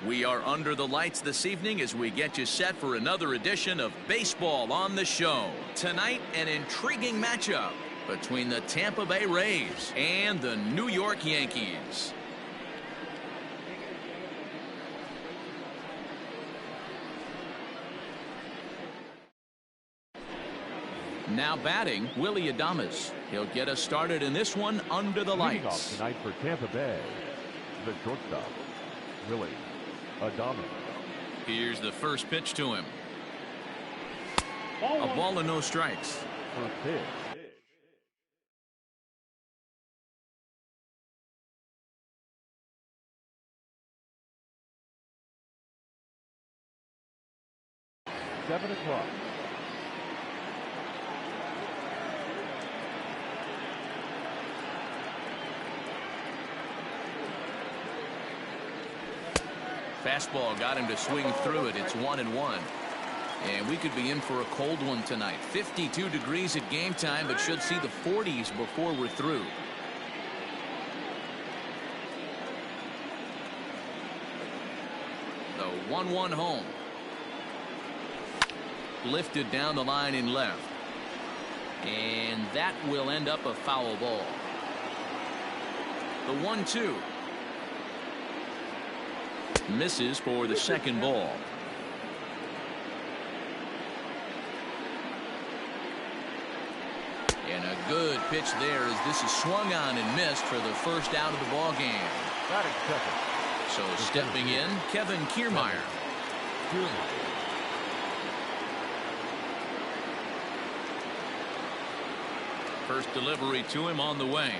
We are under the lights this evening as we get you set for another edition of Baseball on the Show. Tonight, an intriguing matchup between the Tampa Bay Rays and the New York Yankees. Now batting, Willie Adames. He'll get us started in this one under the lights. Leading off tonight for Tampa Bay, the shortstop, Willie Adames. Here's the first pitch to him. A ball and no strikes. First pitch. Seven o'clock. Fastball got him to swing through it. It's 1-1. And we could be in for a cold one tonight. 52 degrees at game time, but should see the 40s before we're through. The 1-1 home. Lifted down the line in left. And that will end up a foul ball. The 1-2. Misses for the second ball. And a good pitch there as this is swung on and missed for the first out of the ball game. So stepping in, Kevin Kiermaier. First delivery to him on the way.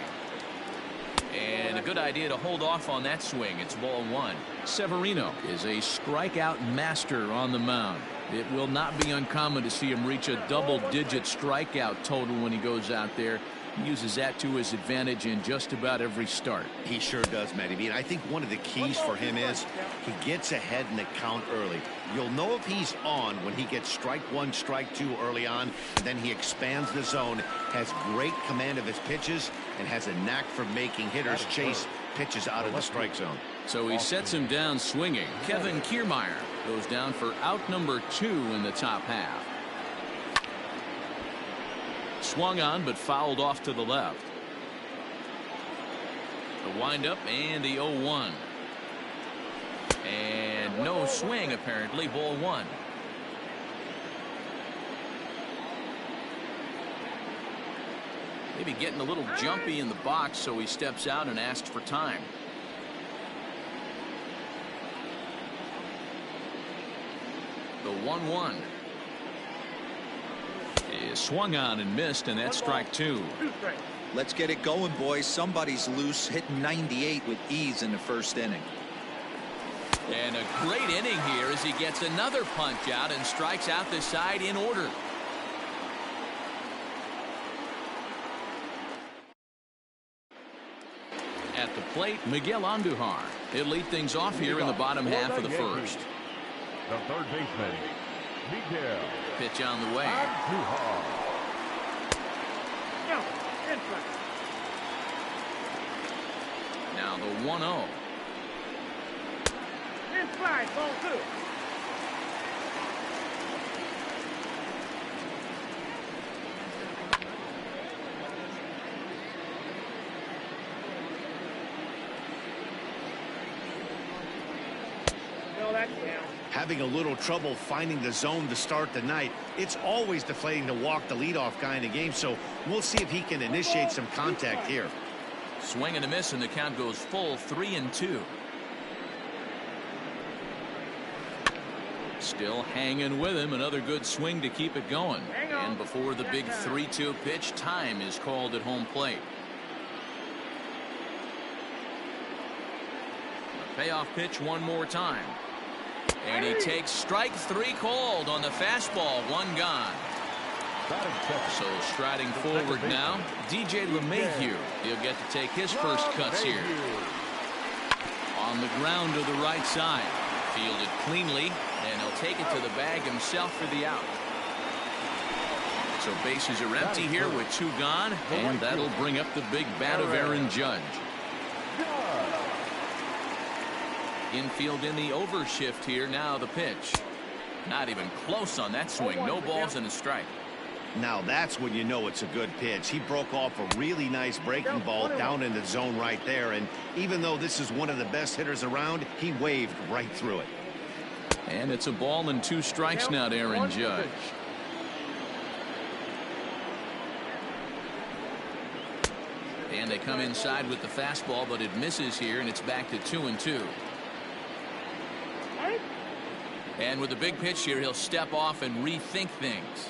And a good idea to hold off on that swing. It's ball one. Severino is a strikeout master on the mound. It will not be uncommon to see him reach a double-digit strikeout total when he goes out there. He uses that to his advantage in just about every start. He sure does, Matty. And I think one of the keys for him is he gets ahead in the count early. You'll know if he's on when he gets strike one, strike two early on, and then he expands the zone, has great command of his pitches, and has a knack for making hitters chase pitches out of the strike zone. So he sets him down swinging. Kevin Kiermaier goes down for out number 2 in the top half. Swung on but fouled off to the left. The windup and the 0-1. And no swing apparently. Ball one. Maybe getting a little jumpy in the box, so he steps out and asks for time. The 1-1 is swung on and missed, and that's strike 2. Let's get it going, boys. Somebody's loose, hitting 98 with ease in the first inning. And a great inning here as he gets another punch out and strikes out the side in order. At the plate, Miguel Andujar. He'll lead things off here in the bottom half of the first. The third baseman, Miguel. Pitch on the way. Andujar. Now the 1-0. Inside, ball 2. Having a little trouble finding the zone to start the night. It's always deflating to walk the leadoff guy in the game, so we'll see if he can initiate some contact here. Swing and a miss, and the count goes full 3-2. Still hanging with him. Another good swing to keep it going. And before the big 3-2 pitch, time is called at home plate. The payoff pitch one more time. And he takes strike 3 called on the fastball. 1 gone. So striding forward now, DJ LeMahieu. He'll get to take his first cuts here. On the ground to the right side. Fielded cleanly, and he'll take it to the bag himself for the out. So bases are empty here with 2 gone, and that'll bring up the big bat of Aaron Judge. Infield in the overshift here. Now the pitch. Not even close on that swing. No balls and a strike. Now that's when you know it's a good pitch. He broke off a really nice breaking ball down in the zone right there. And even though this is one of the best hitters around, he waved right through it. And it's a ball and 2 strikes now to Aaron Judge. And they come inside with the fastball, but it misses here, and it's back to 2-2. And with the big pitch here, he'll step off and rethink things.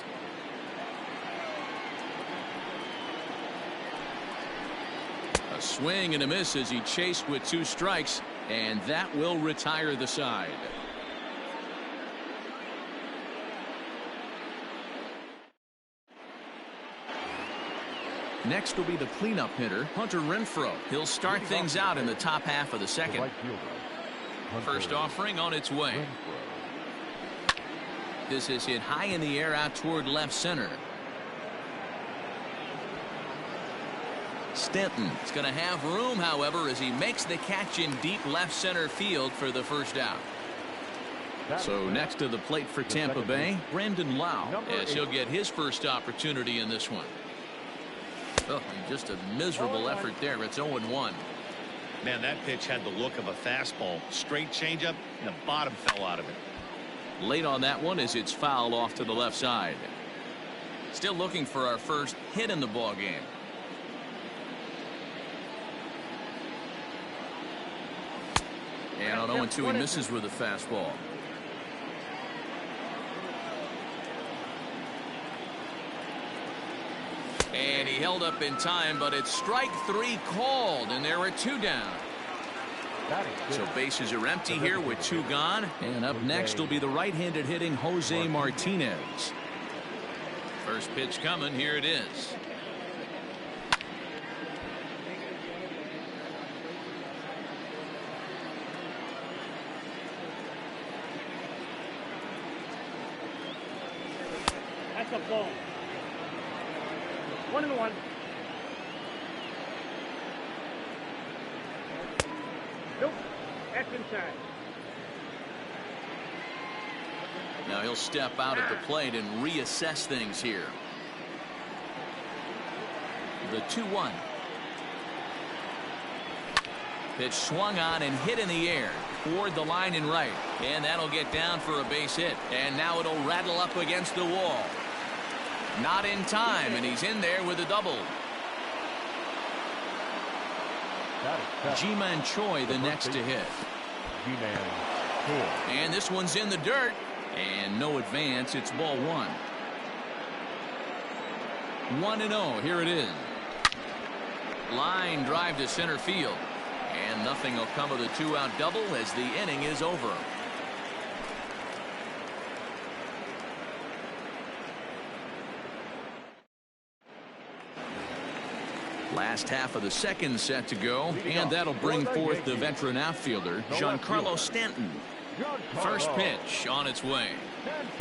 A swing and a miss as he chased with 2 strikes, and that will retire the side. Next will be the cleanup hitter, Hunter Renfroe. He'll start things out in the top half of the second. First offering on its way. This is hit high in the air out toward left center. Stanton is going to have room, however, as he makes the catch in deep left center field for the first out. So next to the plate for Tampa Bay, Brandon Lau, as he'll get his first opportunity in this one. Oh, just a miserable effort there. It's 0-1. Man, that pitch had the look of a fastball. Straight changeup, and the bottom fell out of it. Late on that one as it's fouled off to the left side. Still looking for our first hit in the ball game. And on 0-2 he misses with a fastball. And he held up in time, but it's strike 3 called, and there are 2 down. So bases are empty here with 2 gone. And up next will be the right-handed hitting Jose Martinez. First pitch coming. Here it is. That's a ball. 1-1. Nope. That's inside. Now he'll step out at the plate and reassess things here. The 2-1. Pitch swung on and hit in the air toward the line and right. And that'll get down for a base hit. And now it'll rattle up against the wall. Not in time, and he's in there with a double. Ji-Man Choi the next to hit. And this one's in the dirt. And no advance. It's ball 1. 1-0. Here it is. Line drive to center field. And nothing will come of the 2-out double as the inning is over. Last half of the second set to go, and that'll bring forth the veteran outfielder, Giancarlo Stanton. First pitch on its way.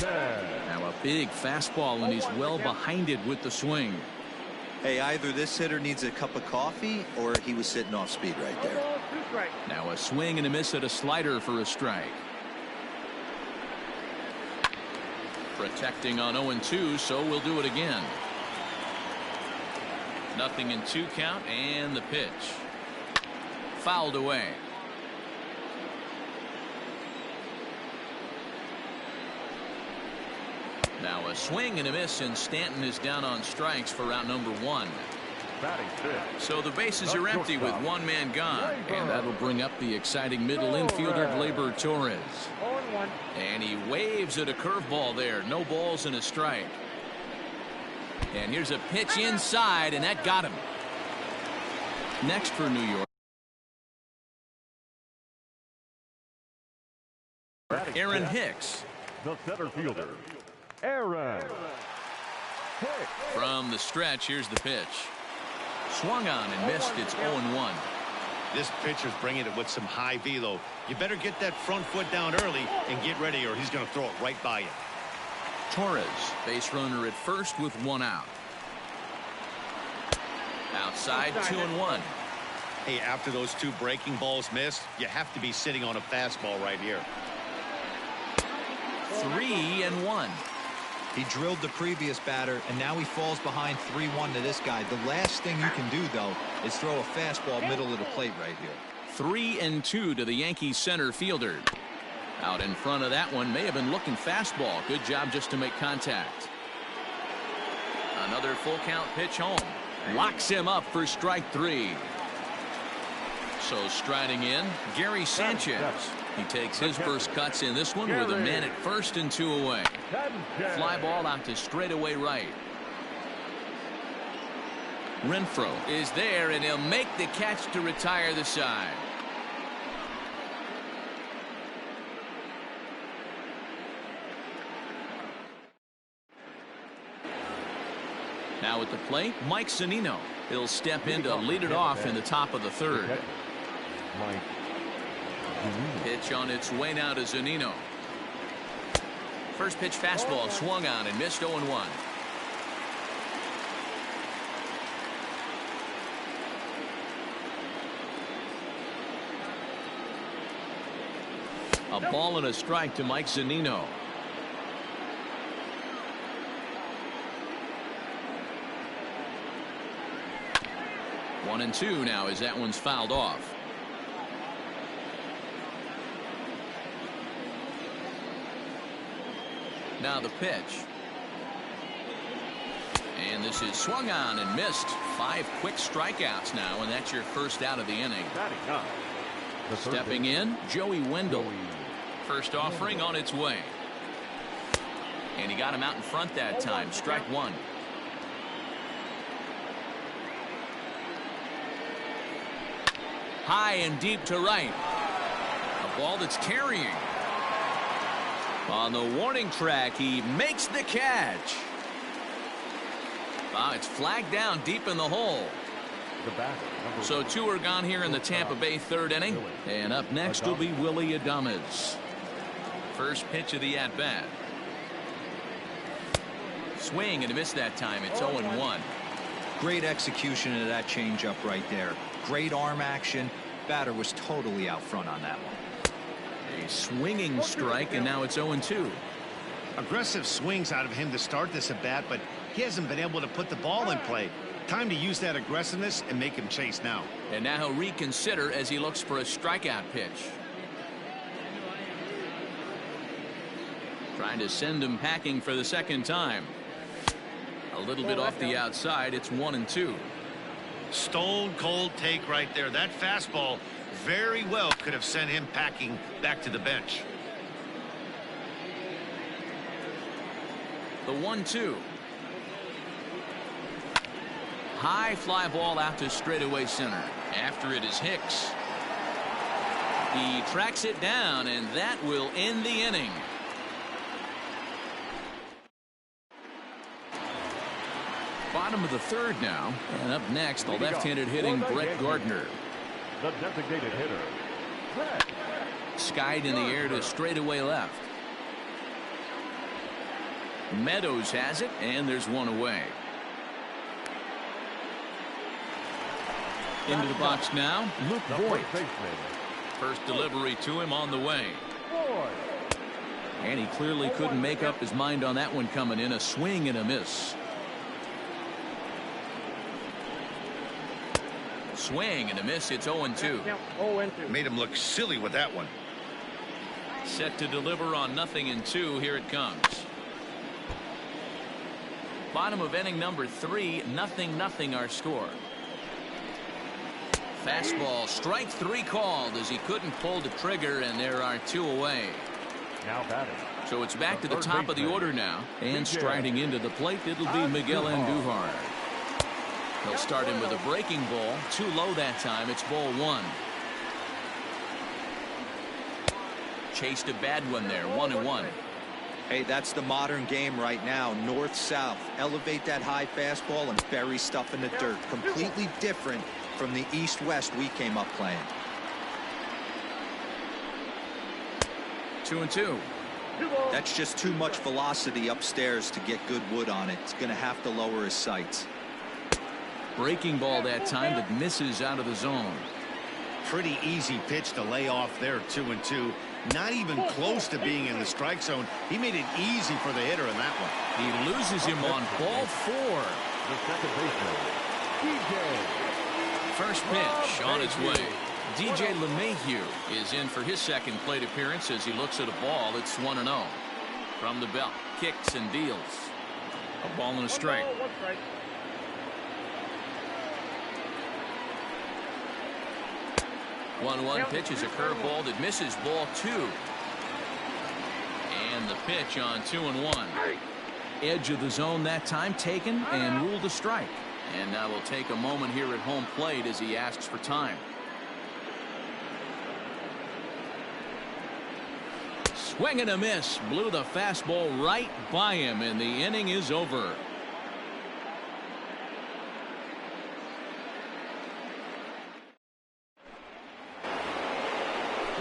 Now a big fastball, and he's well behind it with the swing. Hey, either this hitter needs a cup of coffee or he was sitting off speed right there. Now a swing and a miss at a slider for a strike. Protecting on 0-2, so we'll do it again. Nothing in 2 count, and the pitch. Fouled away. Now a swing and a miss, and Stanton is down on strikes for out number 1. So the bases are empty with 1 man gone, and that'll bring up the exciting middle infielder Gleyber Torres. And he waves at a curveball there. No balls and a strike. And here's a pitch inside, and that got him. Next for New York, Aaron Hicks. The center fielder, Aaron Hicks. From the stretch, here's the pitch. Swung on and missed. It's 0-1. This pitcher's bringing it with some high velo. You better get that front foot down early and get ready, or he's going to throw it right by you. Torres, base runner at first with 1 out. Outside, 2-1. Hey, after those two breaking balls missed, you have to be sitting on a fastball right here. 3-1. He drilled the previous batter, and now he falls behind 3-1 to this guy. The last thing you can do, though, is throw a fastball middle of the plate right here. 3-2 to the Yankees center fielder. Out in front of that one, may have been looking fastball. Good job just to make contact. Another full count pitch home. Locks him up for strike 3. So striding in, Gary Sanchez. He takes his first cuts in this one with a man at first and 2 away. Fly ball out to straightaway right. Renfroe is there, and he'll make the catch to retire the side. Now at the plate, Mike Zunino. He'll step in to lead it off in the top of the third. Pitch on its way now to Zunino. First pitch fastball swung on and missed 0-1. A ball and a strike to Mike Zunino. One and 2 now as that one's fouled off. Now the pitch. And this is swung on and missed. 5 quick strikeouts now, and that's your first out of the inning. Stepping in, Joey Wendell. First offering on its way. And he got him out in front that time. Strike 1. High and deep to right. A ball that's carrying. On the warning track, he makes the catch. It's flagged down deep in the hole. So 2 are gone here in the Tampa Bay third inning. And up next will be Willy Adames. First pitch of the at-bat. Swing and a miss that time. It's 0-1. Great execution of that changeup right there. Great arm action. Batter was totally out front on that one. A swinging strike, and now it's 0-2. Aggressive swings out of him to start this at bat, but he hasn't been able to put the ball in play. Time to use that aggressiveness and make him chase now. And now he'll reconsider as he looks for a strikeout pitch. Trying to send him packing for the second time. A little bit off the outside. It's 1-2. Stone cold take right there. That fastball very well could have sent him packing back to the bench. The 1-2. High fly ball out to straightaway center. After it is Hicks. He tracks it down, and that will end the inning. Bottom of the third now, and up next the left-handed hitting Brett Gardner. The designated hitter, Skied in the air to straightaway left. Meadows has it, and there's one away. Into the box now, Luke Voigt. First delivery to him on the way. And he clearly couldn't make up his mind on that one coming in. A swing and a miss. Swing and a miss. It's 0-2. Made him look silly with that one. Set to deliver on 0-2. Here it comes. Bottom of inning number 3. 0-0 our score. Fastball, strike 3 called as he couldn't pull the trigger, and there are 2 away. now batting. So it's back to the top of the order now, and striding into the plate, it'll be Miguel Andujar. He'll start him with a breaking ball, too low that time. It's ball 1. Chased a bad one there, 1-1. Hey, that's the modern game right now. North-south. Elevate that high fastball and bury stuff in the dirt. Completely different from the east-west we came up playing. 2-2. That's just too much velocity upstairs to get good wood on it. It's going to have to lower his sights. Breaking ball that time that misses out of the zone. pretty easy pitch to lay off there, 2-2. Not even close to being in the strike zone. He made it easy for the hitter in that one. He loses him on ball 4. The second baseman, DJ. First pitch on its way. DJ LeMahieu is in for his second plate appearance as he looks at a ball. It's 1-0. From the belt, kicks and deals. A ball and a strike. 1-1 pitch is a curveball that misses, ball 2. And the pitch on 2-1. Edge of the zone that time taken and ruled a strike. And now we'll take a moment here at home plate as he asks for time. Swing and a miss. Blew the fastball right by him, and the inning is over.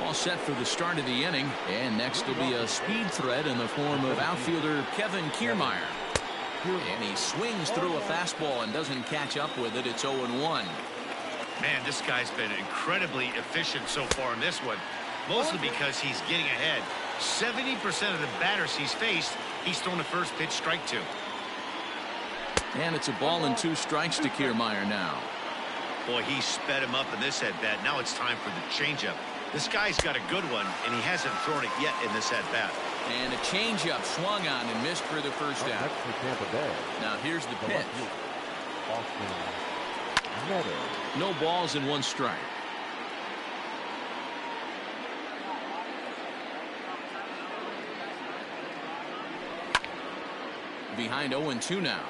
All set for the start of the inning, and next will be a speed threat in the form of outfielder Kevin Kiermaier. And he swings through a fastball and doesn't catch up with it. It's 0-1. Man, this guy's been incredibly efficient so far in this one, mostly because he's getting ahead. 70% of the batters he's faced, he's thrown a first pitch strike to. And it's a ball and 2 strikes to Kiermaier now. Boy, he sped him up in this at-bat. Now it's time for the changeup. This guy's got a good one, and he hasn't thrown it yet in this at-bat. And a changeup swung on and missed for the first out. That's for Tampa Bay. Now here's the pitch. Austin. No balls and 1 strike. Behind 0-2 now.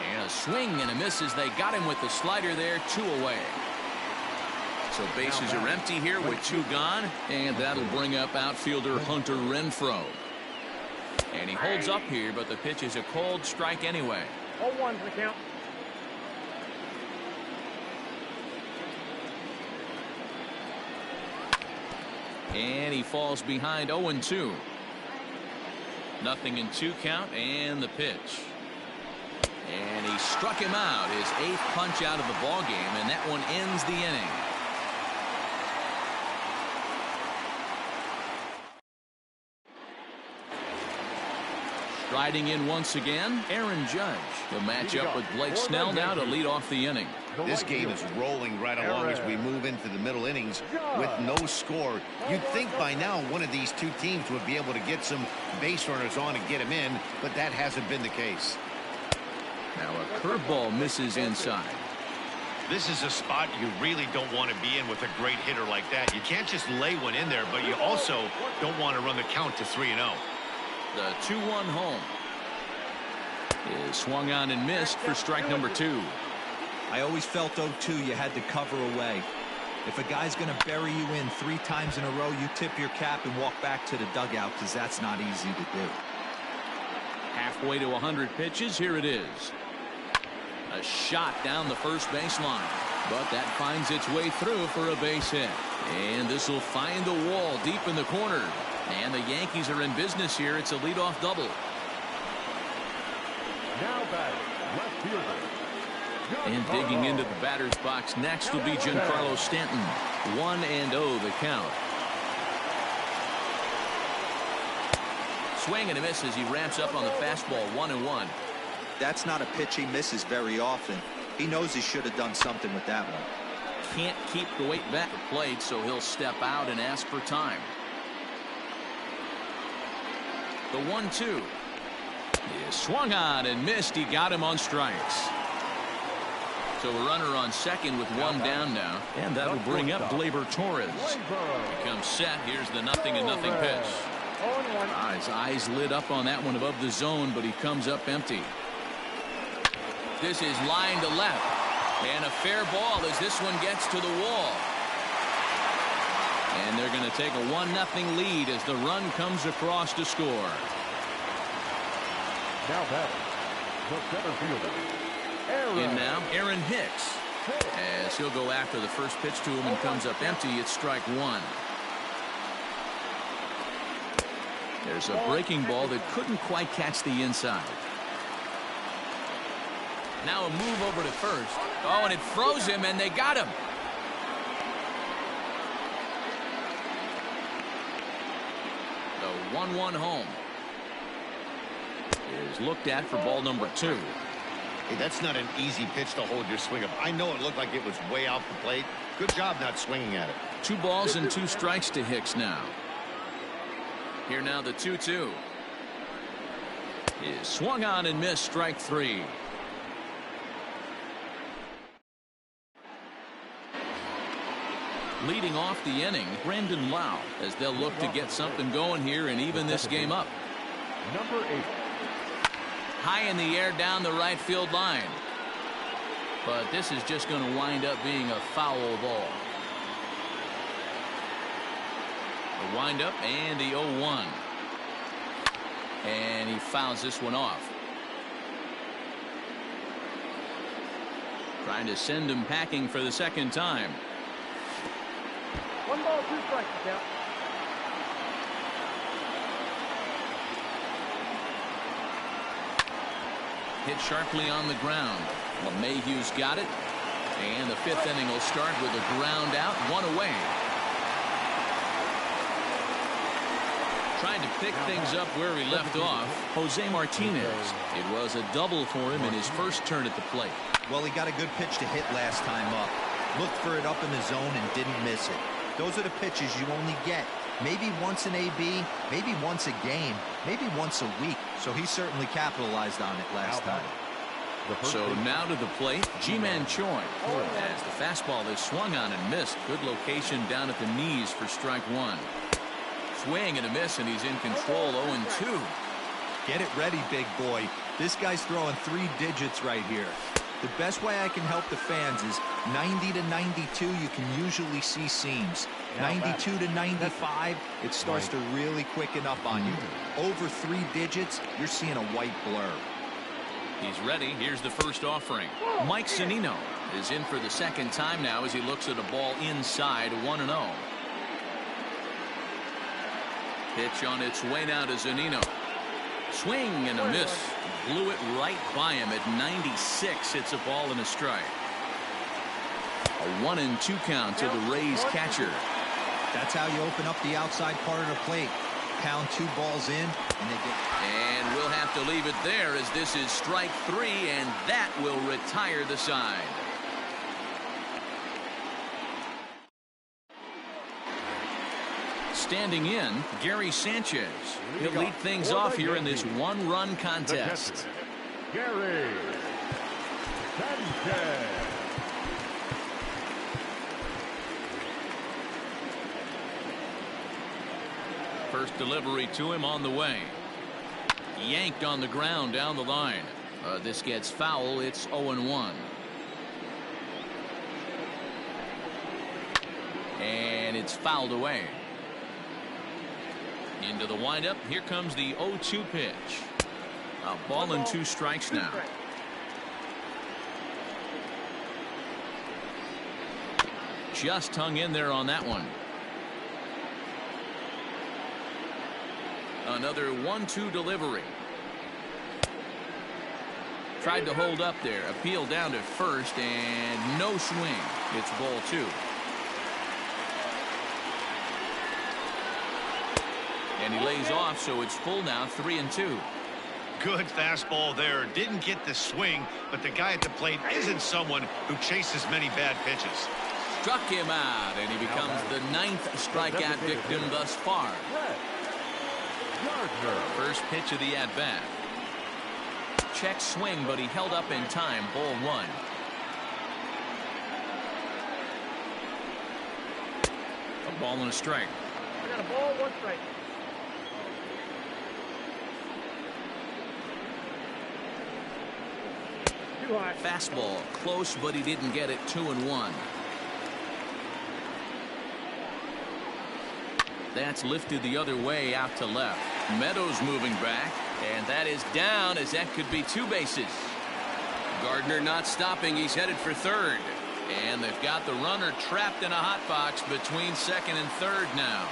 And a swing and a miss as they got him with the slider there. 2 away. So bases are empty here with 2 gone, and that'll bring up outfielder Hunter Renfroe. And he holds up here, but the pitch is a cold strike anyway. 0-1 for the count. And he falls behind 0-2. 0-2 count, and the pitch. And he struck him out, his 8th punch out of the ball game, and that one ends the inning. Striding in once again, Aaron Judge. The matchup with Blake Snell now to lead off the inning. This game is rolling right along as we move into the middle innings with no score. You'd think by now one of these 2 teams would be able to get some base runners on and get him in, but that hasn't been the case. Now a curveball misses inside. This is a spot you really don't want to be in with a great hitter like that. You can't just lay one in there, but you also don't want to run the count to 3-0. The 2-1 home is swung on and missed for strike number 2. I always felt 0-2 you had to cover away. If a guy's going to bury you in 3 times in a row, you tip your cap and walk back to the dugout, because that's not easy to do. Halfway to 100 pitches, here it is. A shot down the first baseline, but that finds its way through for a base hit. And this will find the wall deep in the corner. And the Yankees are in business here. It's a leadoff double. Now batting, left fielder. And digging into the batter's box next will be Giancarlo Stanton. 1-0 the count. Swing and a miss as he ramps up on the fastball. 1-1. That's not a pitch he misses very often. He knows he should have done something with that one. Can't keep the weight back at the plate, so he'll step out and ask for time. The 1-2 is swung on and missed. He got him on strikes. So a runner on second with 1 down now, and that'll bring up Gleyber Torres. He comes set. Here's the 0-0 pitch. His eyes lit up on that one above the zone, but he comes up empty. This is line to left, and a fair ball as this one gets to the wall. And they're going to take a 1-0 lead as the run comes across to score. Now batting, the center fielder. In now, Aaron Hicks. As he'll go after the first pitch to him and comes up empty. It's strike 1. There's a breaking ball that couldn't quite catch the inside. Now a move over to first. Oh, and it froze him, and they got him. The 1-1 home is looked at for ball number 2. Hey, that's not an easy pitch to hold your swing up. I know it looked like it was way off the plate. Good job not swinging at it. 2 balls and 2 strikes to Hicks now. Here now the 2-2. Is swung on and missed, strike 3. Leading off the inning, Brandon Lau, as they'll look to get something going here and even this game up. Number 8. High in the air down the right field line. But this is just going to wind up being a foul ball. The windup and the 0-1. And he fouls this one off. Trying to send him packing for the second time. 1 ball, 2 strikes, count. Hit sharply on the ground. LeMahieu's got it. And the 5th inning will start with a ground out, 1 away. Trying to pick things up where he left off, Jose Martinez. It was a double for him in his first turn at the plate. Well, he got a good pitch to hit last time up. Looked for it up in the zone and didn't miss it. Those are the pitches you only get. Maybe once an AB, maybe once a game, maybe once a week. So he certainly capitalized on it last time. So now to the plate, Ji-Man Choi. As the fastball is swung on and missed. Good location down at the knees for strike 1. Swing and a miss, and he's in control. 0-2. Get it ready, big boy. This guy's throwing 3 digits right here. The best way I can help the fans is 90 to 92. You can usually see seams. 92 to 95, it starts to really quicken up on you. Over 3 digits, you're seeing a white blur. He's ready. Here's the first offering. Mike Zunino is in for the second time now as he looks at a ball inside, 1-0. Pitch on its way now to Zunino. Swing and a miss. Blew it right by him at 96. It's a ball and a strike. A 1-2 count to the Rays catcher. That's how you open up the outside part of the plate. Pound 2 balls in, and they get. And we'll have to leave it there as this is strike 3, and that will retire the side. Standing in, Gary Sanchez. He'll lead things off here in this 1-run contest. Gary Sanchez. First delivery to him on the way. Yanked on the ground down the line. This gets foul. It's 0-1. And it's fouled away. Into the windup. Here comes the 0-2 pitch. A ball and 2 strikes now. Just hung in there on that one. Another 1-2 delivery. Tried to hold up there. Appeal down to first and no swing. It's ball 2. And he lays off, so it's full now, 3-2. Good fastball there. Didn't get the swing, but the guy at the plate isn't someone who chases many bad pitches. Struck him out, and he becomes the 9th strikeout victim thus far. First pitch of the at-bat. Check swing, but he held up in time. Ball 1. A ball and a strike. I got a ball, 1 strike. Too high. Fastball close, but he didn't get it. 2-1. That's lifted the other way out to left. Meadows moving back, and that is down as that could be 2 bases. Gardner not stopping. He's headed for third, and they've got the runner trapped in a hot box between second and third now.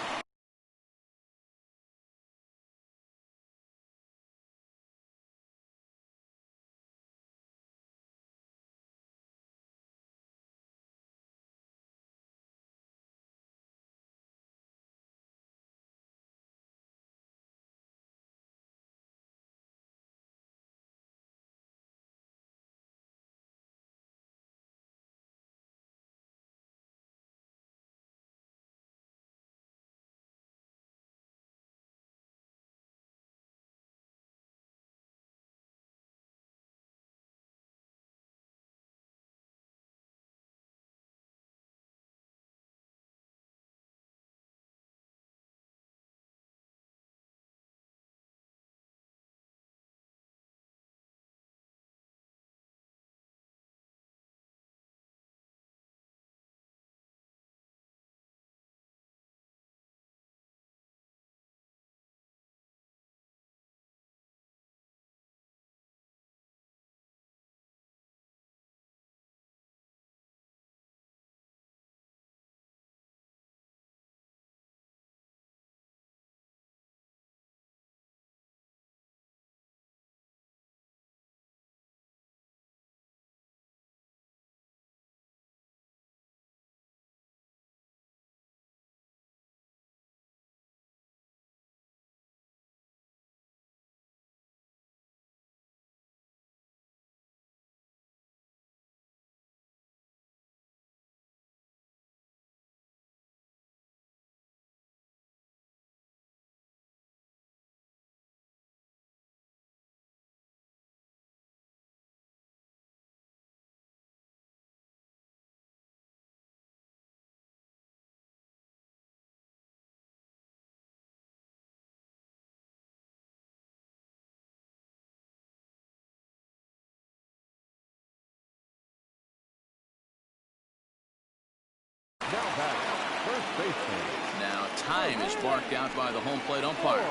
baseman. Now time is marked out by the home plate umpire.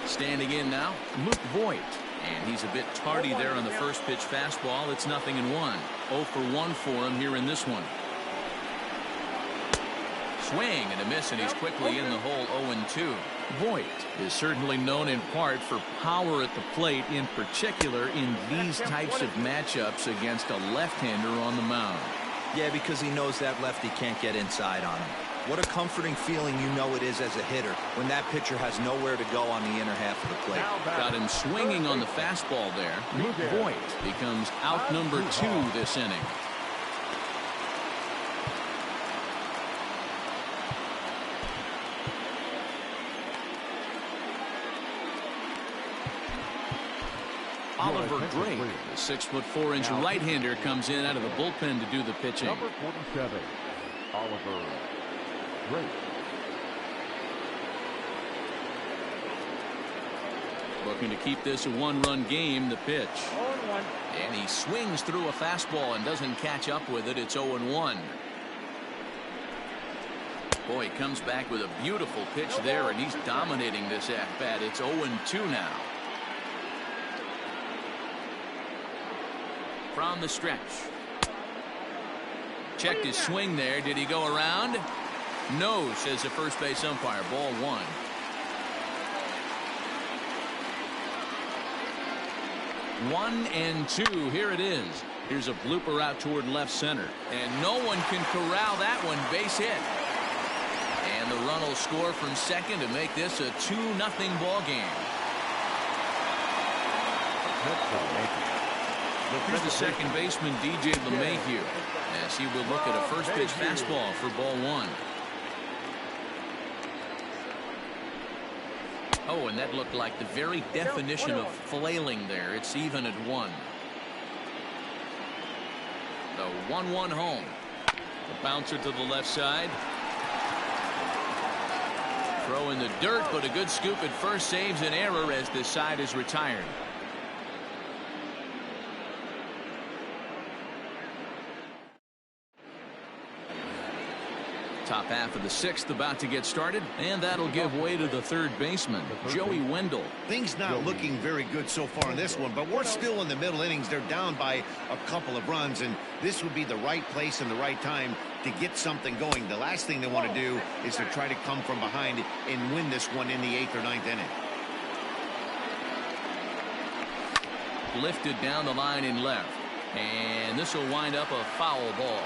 Standing in now, Luke Voigt. And he's a bit tardy there on the first pitch fastball. It's 0-1. 0 for 1 for him here in this one. Swing and a miss, and he's quickly in the hole. 0-2. Voigt is certainly known in part for power at the plate, in particular in these types of matchups against a left-hander on the mound. Yeah, because he knows that lefty can't get inside on him. What a comforting feeling you know it is as a hitter when that pitcher has nowhere to go on the inner half of the plate. Got him swinging on the fastball there. Luke Voigt becomes out number 2 this inning. Oliver Drake, the 6'4" right-hander, comes in out of the bullpen to do the pitching. Number 47, Oliver Drake. Looking to keep this a 1-run game. The pitch. 0-1. And he swings through a fastball and doesn't catch up with it. It's 0-1. Boy, he comes back with a beautiful pitch there, and he's dominating this at-bat. It's 0-2 now. From the stretch. Checked his swing there. Did he go around? No, says the first base umpire. Ball 1. One and 2. Here it is. Here's a blooper out toward left center. And no one can corral that one. Base hit. And the run will score from second to make this a 2-0 ball game. Here's the second baseman, DJ LeMahieu, as he will look at a first pitch fastball for ball 1. Oh, and that looked like the very definition of flailing there. It's even at 1. The 1-1 home. The bouncer to the left side. Throw in the dirt, but a good scoop at first saves an error as the side is retired. Top half of the 6th about to get started, and that'll give way to the third baseman, Joey Wendell. Things not looking very good so far in this one, but we're still in the middle innings. They're down by a couple of runs, and this would be the right place and the right time to get something going. The last thing they want to do is to try to come from behind and win this one in the 8th or 9th inning. Lifted down the line in left, and this will wind up a foul ball.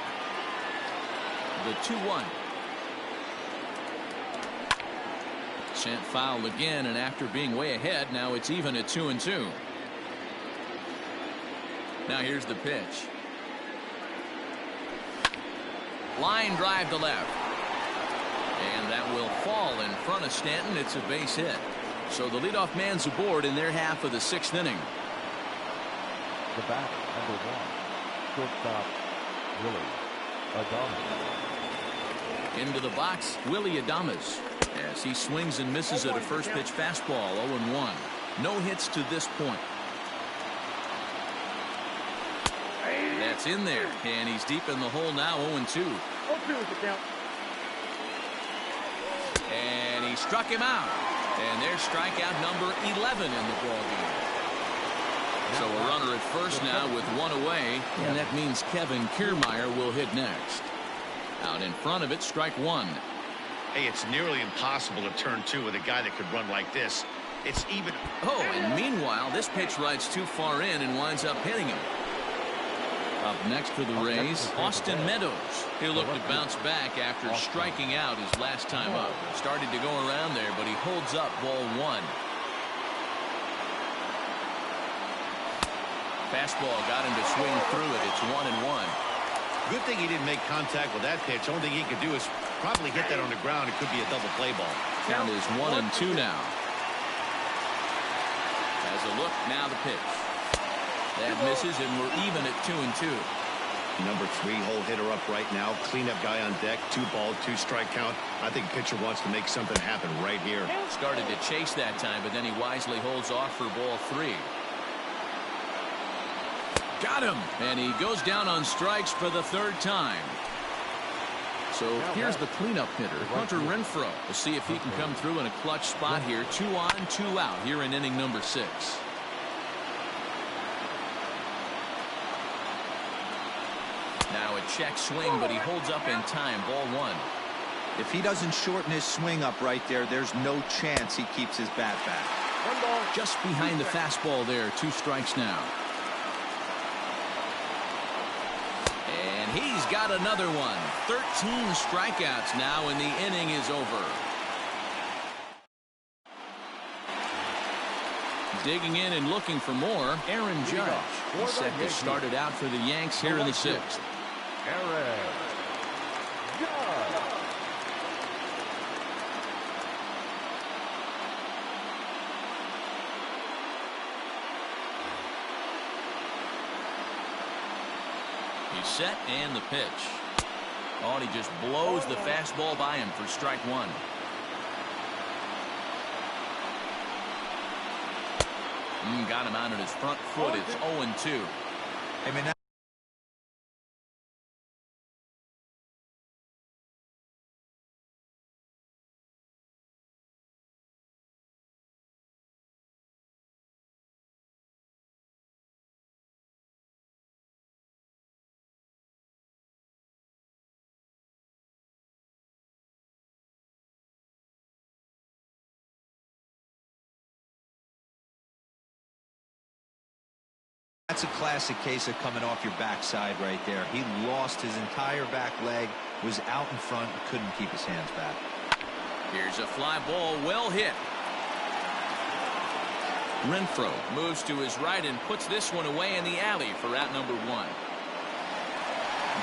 The 2-1. Sent foul again, and after being way ahead, now it's even at 2-2. Now here's the pitch. Line drive to left. And that will fall in front of Stanton. It's a base hit. So the leadoff man's aboard in their half of the 6th inning. The bat, number 1, shortstop, Willie Adames. Into the box, Willie Adames, as he swings and misses at a first pitch fastball. 0-1. No hits to this point. That's in there, and he's deep in the hole now. 0-2. 0-2 is the count. And he struck him out, and there's strikeout number 11 in the ball game. So a runner at first now with 1 away, and that means Kevin Kiermaier will hit next. Out in front of it, strike 1. Hey, it's nearly impossible to turn 2 with a guy that could run like this. It's even. Oh, and meanwhile, this pitch rides too far in and winds up hitting him. Up next for the Rays, Austin Meadows. He'll look to bounce back after striking out his last time up. Started to go around there, but he holds up ball 1. Fastball got him to swing through it. It's 1-1. Good thing he didn't make contact with that pitch. Only thing he could do is probably hit that on the ground. It could be a double play ball. Count is 1-2 now. Has a look, now the pitch. That misses, and we're even at 2-2. Number 3 hole hitter up right now. Cleanup guy on deck. 2-ball, 2-strike count. I think pitcher wants to make something happen right here. Started to chase that time, but then he wisely holds off for ball 3. Got him. And he goes down on strikes for the third time. So here's the cleanup hitter, Hunter Renfroe. We'll see if he can come through in a clutch spot here. 2 on, 2 out here in inning number 6. Now a check swing, but he holds up in time. Ball 1. If he doesn't shorten his swing up right there, there's no chance he keeps his bat back. Just behind the fastball there. 2 strikes now. And he's got another one. 13 strikeouts now, and the inning is over. Digging in and looking for more, Aaron Judge. He's set to start it out for the Yanks here in the 6th. Aaron Judge. He's set and the pitch. Oh, and he just blows the fastball by him for strike 1. Got him out at his front foot. It's 0-2. I mean, that's a classic case of coming off your backside right there. He lost his entire back leg, was out in front, and couldn't keep his hands back. Here's a fly ball, well hit. Renfroe moves to his right and puts this one away in the alley for out number 1.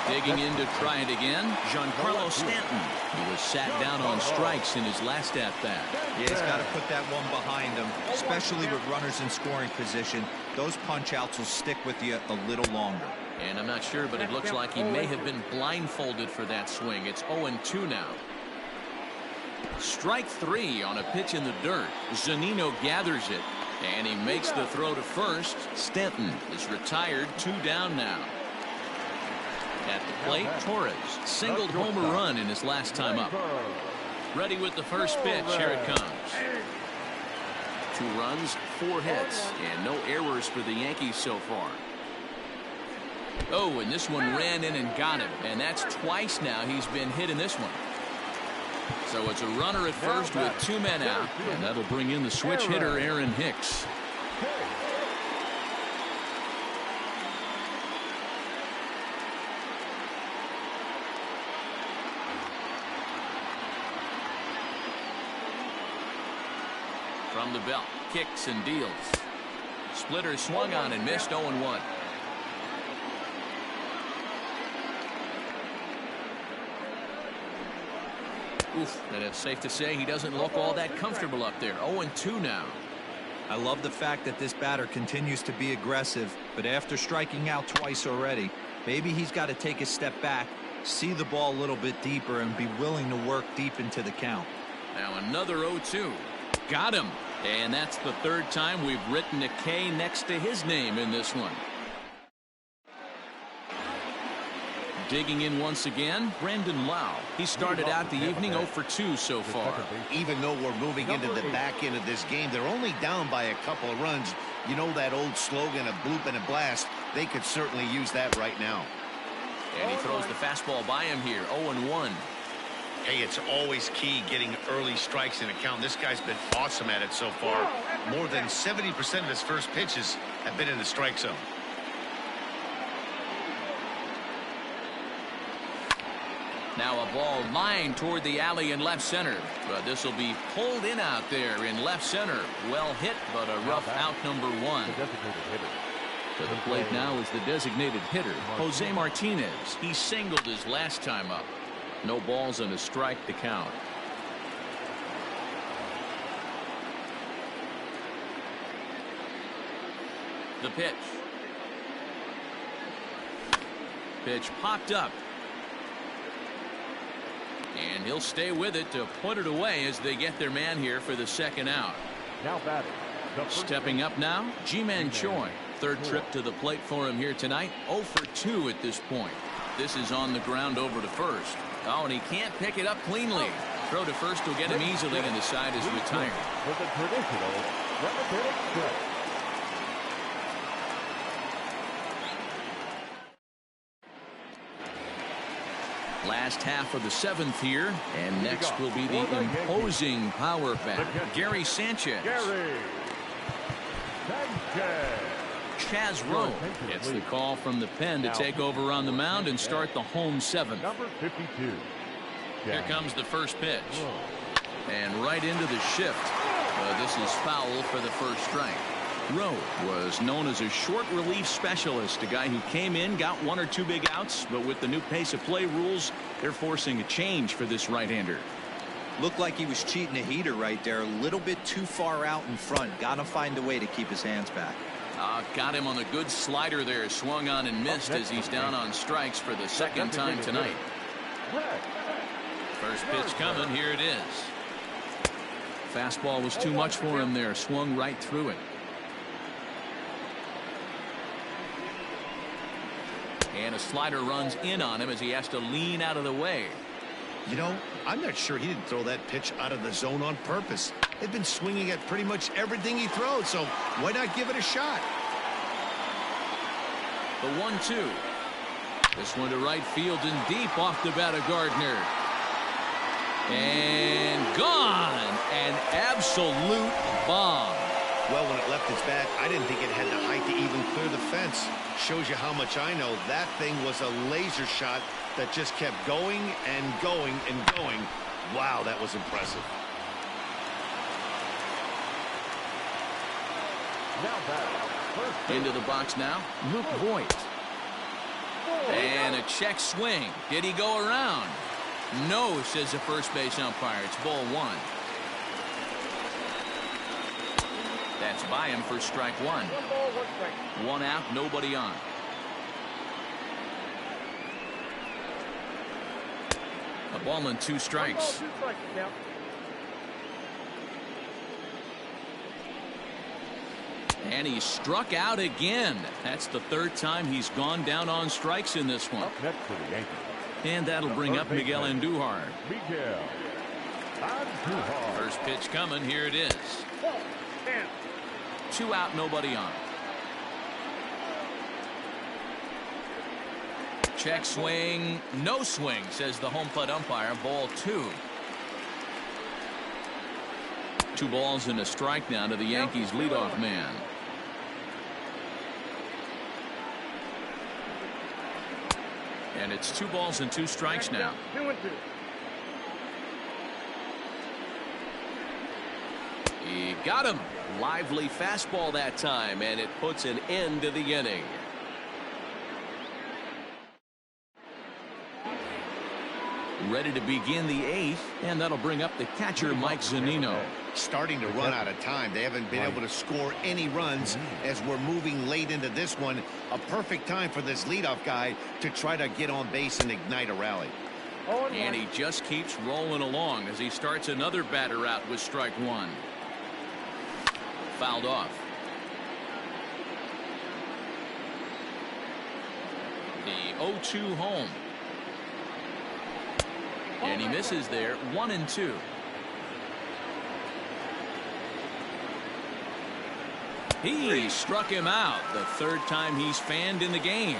Digging in to try it again, Giancarlo Stanton. He was sat down on strikes in his last at-bat. Yeah, he's got to put that one behind him, especially with runners in scoring position. Those punch-outs will stick with you a little longer. And I'm not sure, but it looks like he may have been blindfolded for that swing. It's 0-2 now. Strike 3 on a pitch in the dirt. Zunino gathers it, and he makes the throw to first. Stanton is retired, 2 down now. At the plate, Torres singled home a run in his last time up. Ready with the first pitch. Here it comes. 2 runs, 4 hits, and no errors for the Yankees so far. Oh, and this one ran in and got him, and that's twice now he's been hit in this one. So it's a runner at first with 2 men out, and that'll bring in the switch hitter, Aaron Hicks. From the belt, kicks and deals. Splitter swung on and missed. 0-1. Oof, and it's safe to say he doesn't look all that comfortable up there. 0-2 now. I love the fact that this batter continues to be aggressive, but after striking out twice already, maybe he's got to take a step back, see the ball a little bit deeper, and be willing to work deep into the count. Now another 0-2. Got him. And that's the 3rd time we've written a K next to his name in this one. Digging in once again, Brandon Lau. He started out the evening 0 for 2 so far. Even though we're moving into the back end of this game, they're only down by a couple of runs. You know that old slogan, a bloop and a blast. They could certainly use that right now. And he throws the fastball by him here. 0-1. Hey, it's always key getting early strikes in a count. This guy's been awesome at it so far. More than 70% of his first pitches have been in the strike zone. Now a ball lined toward the alley in left center. But this will be pulled in out there in left center. Well hit, but a rough out number 1. To the plate now is the designated hitter, Jose Martinez. He singled his last time up. No balls and a strike to count. The pitch. Pitch popped up. And he'll stay with it to put it away as they get their man here for the 2nd out. Now batting. Stepping up now, Ji-Man Choi. third trip to the plate for him here tonight. 0 for 2 at this point. This is on the ground over to first. Oh, and he can't pick it up cleanly. Throw to first will get him easily, and the side is retired. With a traditional left-handed strike. Last half of the 7th here, and next will be the imposing power bat, Gary Sanchez. Chaz Rowe gets the call from the pen to take over on the mound and start the home 7th. Number 52. Here comes the first pitch. And right into the shift. This is foul for the first strike. Rowe was known as a short relief specialist, a guy who came in, got 1 or 2 big outs, but with the new pace of play rules, they're forcing a change for this right-hander. Looked like he was cheating a heater right there, a little bit too far out in front. Gotta find a way to keep his hands back. Got him on the good slider there, swung on and missed as he's down on strikes for the second time tonight. First pitch coming, here it is. Fastball was too much for him there, swung right through it. And a slider runs in on him as he has to lean out of the way. You know, I'm not sure he didn't throw that pitch out of the zone on purpose. They've been swinging at pretty much everything he throws, so why not give it a shot? The 1-2. This one to right field and deep off the bat of Gardner. And gone. An absolute bomb. Well, when it left his bat, I didn't think it had the height to even clear the fence. Shows you how much I know. That thing was a laser shot that just kept going and going and going. Wow, that was impressive. Into the box now, Luke Voigt. And a check swing. Did he go around? No, says the first base umpire. It's ball 1. That's by him for strike 1. 1 ball, 1 strike. 1 out, nobody on. A ball and 2 strikes. 1 ball, 2 strikes now. And he struck out again. That's the 3rd time he's gone down on strikes in this one. Up next to the Yankees. And that'll bring up Miguel Andujar. Miguel Andujar. First pitch coming. Here it is. 2 out, nobody on. Check swing, no swing, says the home plate umpire. Ball 2. 2 balls and a strike now to the Yankees leadoff man. And it's 2 balls and 2 strikes now. 2-2. He got him. Lively fastball that time, and it puts an end to the inning. Ready to begin the 8th, and that'll bring up the catcher, Mike Zunino. Starting to run out of time. They haven't been able to score any runs as we're moving late into this one. A perfect time for this leadoff guy to try to get on base and ignite a rally. And he just keeps rolling along as he starts another batter out with strike 1. Fouled off. The 0-2 home. And he misses there. 1-2. He struck him out. The 3rd time he's fanned in the game.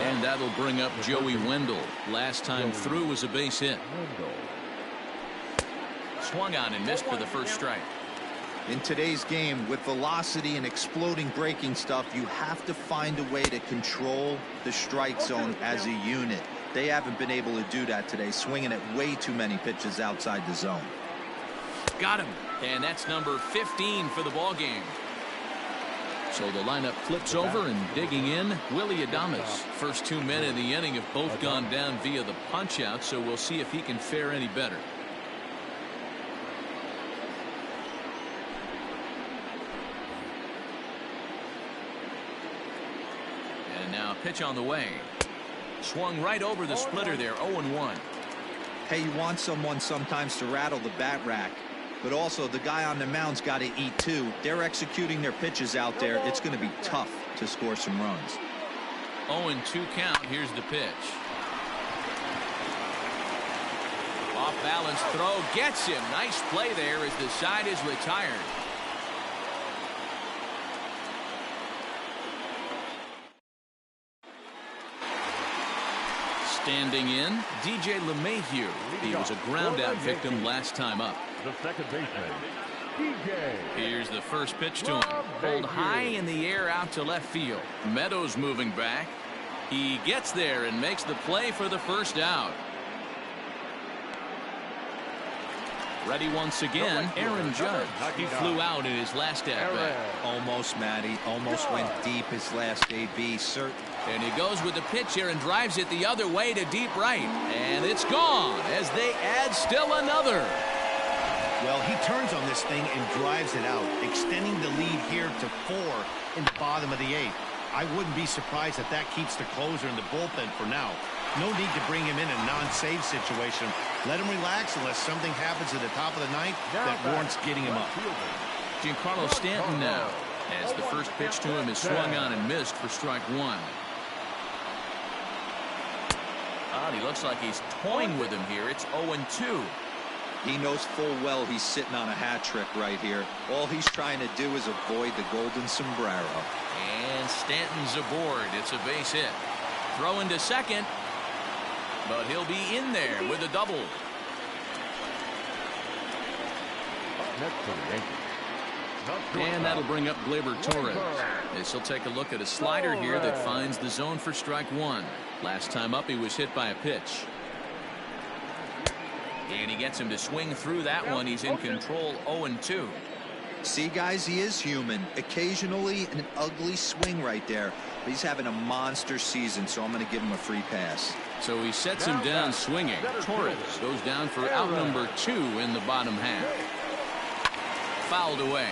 And that'll bring up Joey Wendell. Last time through was a base hit. Swung on and missed for the first strike. In today's game, with velocity and exploding breaking stuff, you have to find a way to control the strike zone as a unit. They haven't been able to do that today, swinging at way too many pitches outside the zone. Got him. And that's number 15 for the ball game. So the lineup flips over, and digging in, Willie Adames. First 2 men in the inning have both gone down via the punch out, so we'll see if he can fare any better. And now a pitch on the way. Swung right over the splitter there. 0-1. Hey, you want someone sometimes to rattle the bat rack. but also the guy on the mound's got to eat too. They're executing their pitches out there. It's going to be tough to score some runs. 0-2 count. Here's the pitch. Off balance throw gets him. Nice play there as the side is retired. Standing in, DJ LeMahieu. He was a ground-out victim last time up. The second baseman, DJ. Here's the first pitch to him. Pulled high in the air out to left field. Meadows moving back. He gets there and makes the play for the first out. Ready once again, Aaron Judge. He flew out in his last at-bat. Almost, Matty. Almost went deep his last AB. And he goes with the pitch here and drives it the other way to deep right. And it's gone as they add still another. Well, he turns on this thing and drives it out, extending the lead here to 4 in the bottom of the 8th. I wouldn't be surprised if that keeps the closer in the bullpen for now. No need to bring him in a non-save situation. Let him relax unless something happens at the top of the 9th that warrants getting him up. Giancarlo Stanton now, as the first pitch to him is swung on and missed for strike 1. He looks like he's toying with him here. It's 0-2. He knows full well he's sitting on a hat trick right here. All he's trying to do is avoid the golden sombrero. And Stanton's aboard. It's a base hit. Throw into second, but he'll be in there with a double. And that'll bring up Gleyber Torres, as he'll take a look at a slider here that finds the zone for strike 1. Last time up, he was hit by a pitch. And he gets him to swing through that one. He's in control. 0-2. See, guys, he is human. Occasionally an ugly swing right there. But he's having a monster season, so I'm going to give him a free pass. So he sets him down swinging. Torres goes down for out number 2 in the bottom half. Fouled away.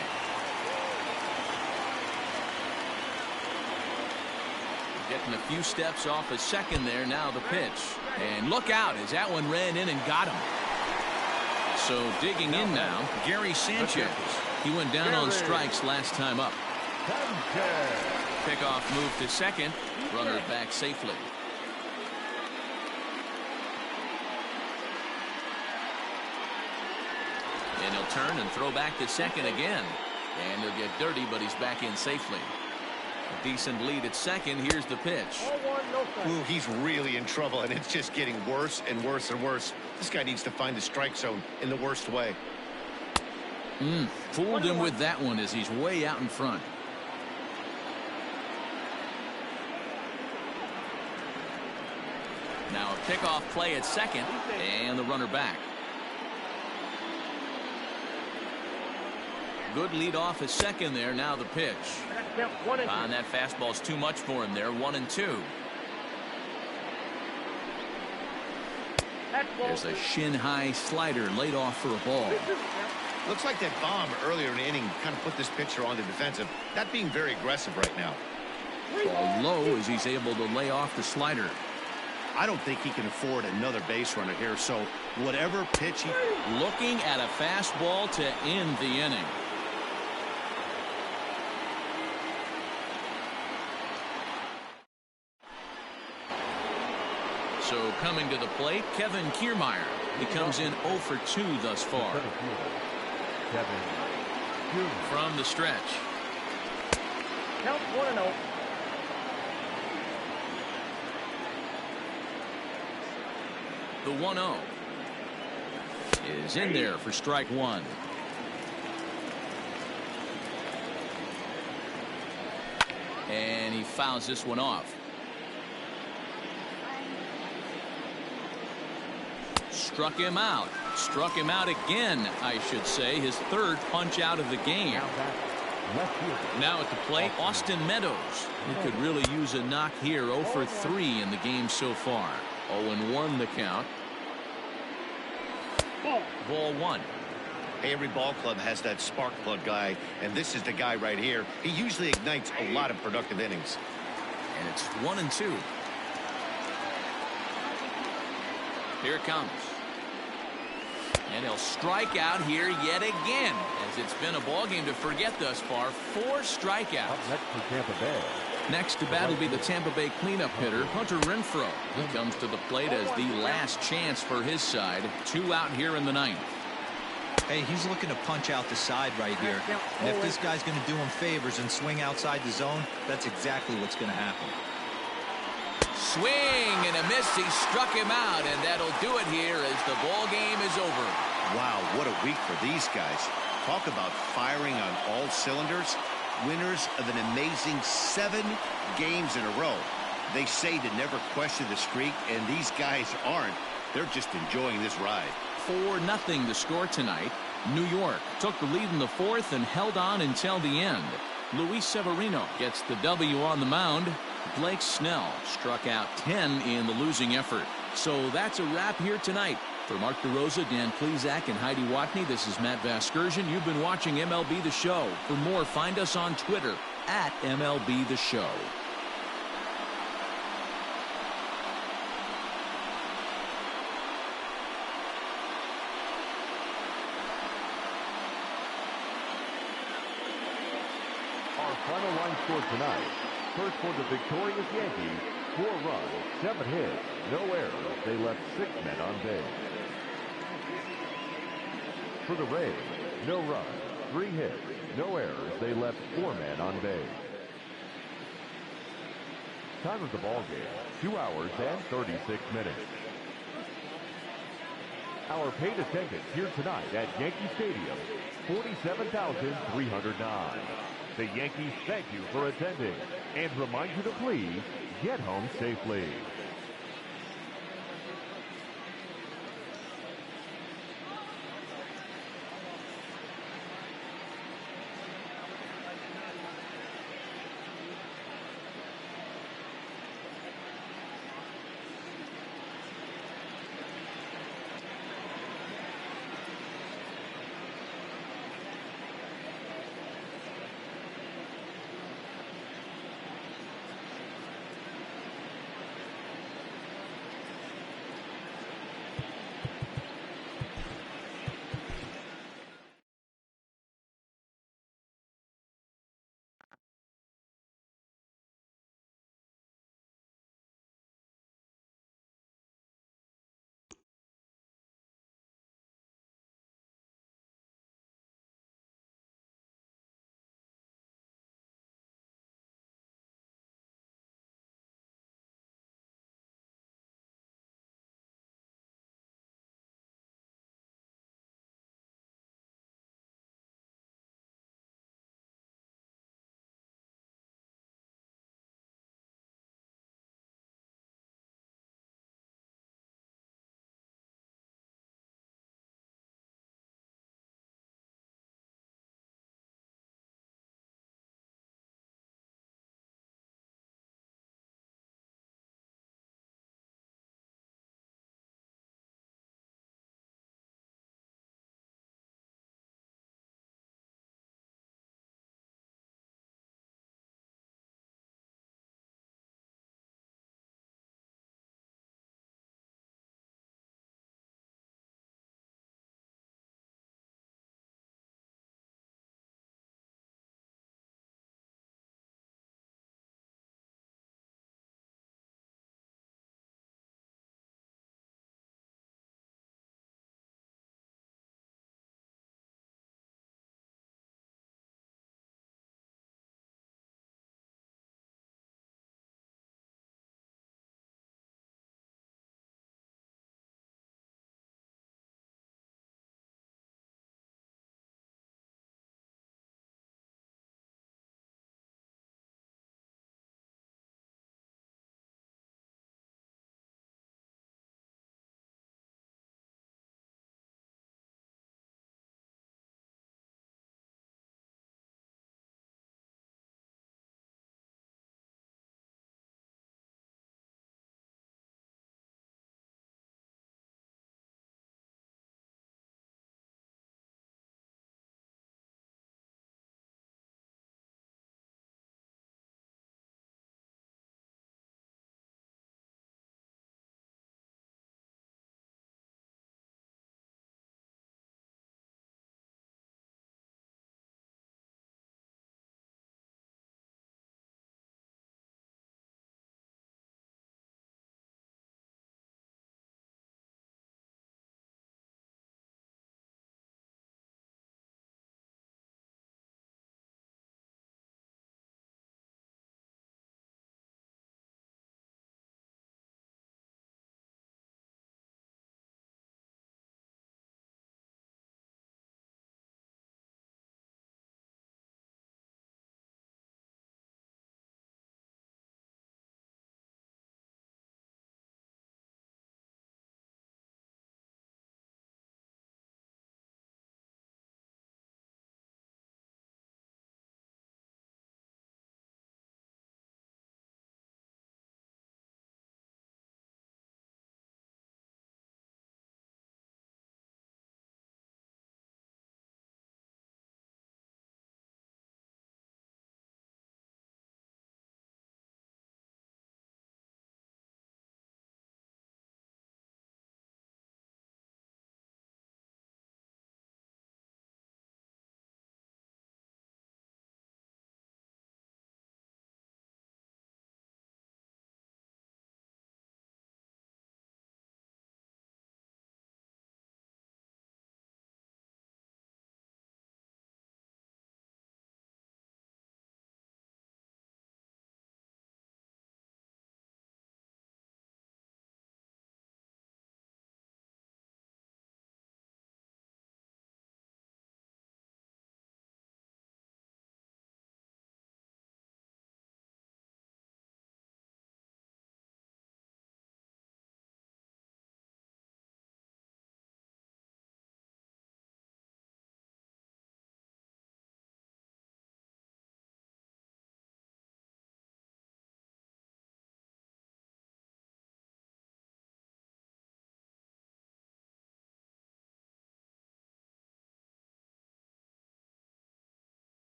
Getting a few steps off a second there. Now the pitch. And look out as that one ran in and got him. So digging in now, Gary Sanchez. He went down on strikes last time up. Pickoff move to second. Runner back safely. And he'll turn and throw back to second again. And he'll get dirty, but he's back in safely. A decent lead at second. Here's the pitch. Ooh, he's really in trouble, and it's just getting worse and worse and worse. This guy needs to find the strike zone in the worst way. Fooled him with that one as he's way out in front. Now a pickoff play at second, and the runner back. Good lead off at second there. Now the pitch. And that fastball's too much for him there. 1-2. There's a shin-high slider laid off for a ball. Looks like that bomb earlier in the inning kind of put this pitcher on the defensive. Not being very aggressive right now. Ball low as he's able to lay off the slider. I don't think he can afford another base runner here, so whatever pitch he... Looking at a fastball to end the inning. So coming to the plate, Kevin Kiermaier. He comes in 0 for 2 thus far. From the stretch. Count 1-0. The 1-0 is in there for strike 1. And he fouls this one off. Struck him out. Struck him out again, I should say. His third punch out of the game. Now at the plate, Austin Meadows. He could really use a knock here. 0 for 3 in the game so far. 0-1 the count. Ball 1. Hey, every ball club has that spark plug guy, and this is the guy right here. He usually ignites a lot of productive innings. And it's 1-2. Here it comes. And he'll strike out here yet again, as it's been a ball game to forget thus far. 4 strikeouts. Up next for Tampa Bay. Next to bat will be the Tampa Bay cleanup hitter, Hunter Renfroe. He comes to the plate as the last chance for his side. 2 out here in the 9th. Hey, he's looking to punch out the side right here. And if this guy's going to do him favors and swing outside the zone, that's exactly what's going to happen. Swing and a miss. He struck him out, and that'll do it here as the ball game is over. Wow, what a week for these guys. Talk about firing on all cylinders. Winners of an amazing 7 games in a row. They say to never question the streak, and these guys aren't. They're just enjoying this ride. 4-0 the score tonight. New York took the lead in the 4th and held on until the end. Luis Severino gets the W on the mound. Blake Snell struck out 10 in the losing effort. So that's a wrap here tonight. For Mark DeRosa, Dan Plesac, and Heidi Watney, this is Matt Vasgersian. You've been watching MLB The Show. For more, find us on Twitter at MLB The Show. Our final line score tonight. First for the victorious Yankees, 4 runs, 7 hits, no errors. They left 6 men on base. For the Rays, no runs, 3 hits, no errors. They left 4 men on base. Time of the ball game, 2 hours and 36 minutes. Our paid attendance here tonight at Yankee Stadium, 47,309. The Yankees thank you for attending and remind you to please get home safely.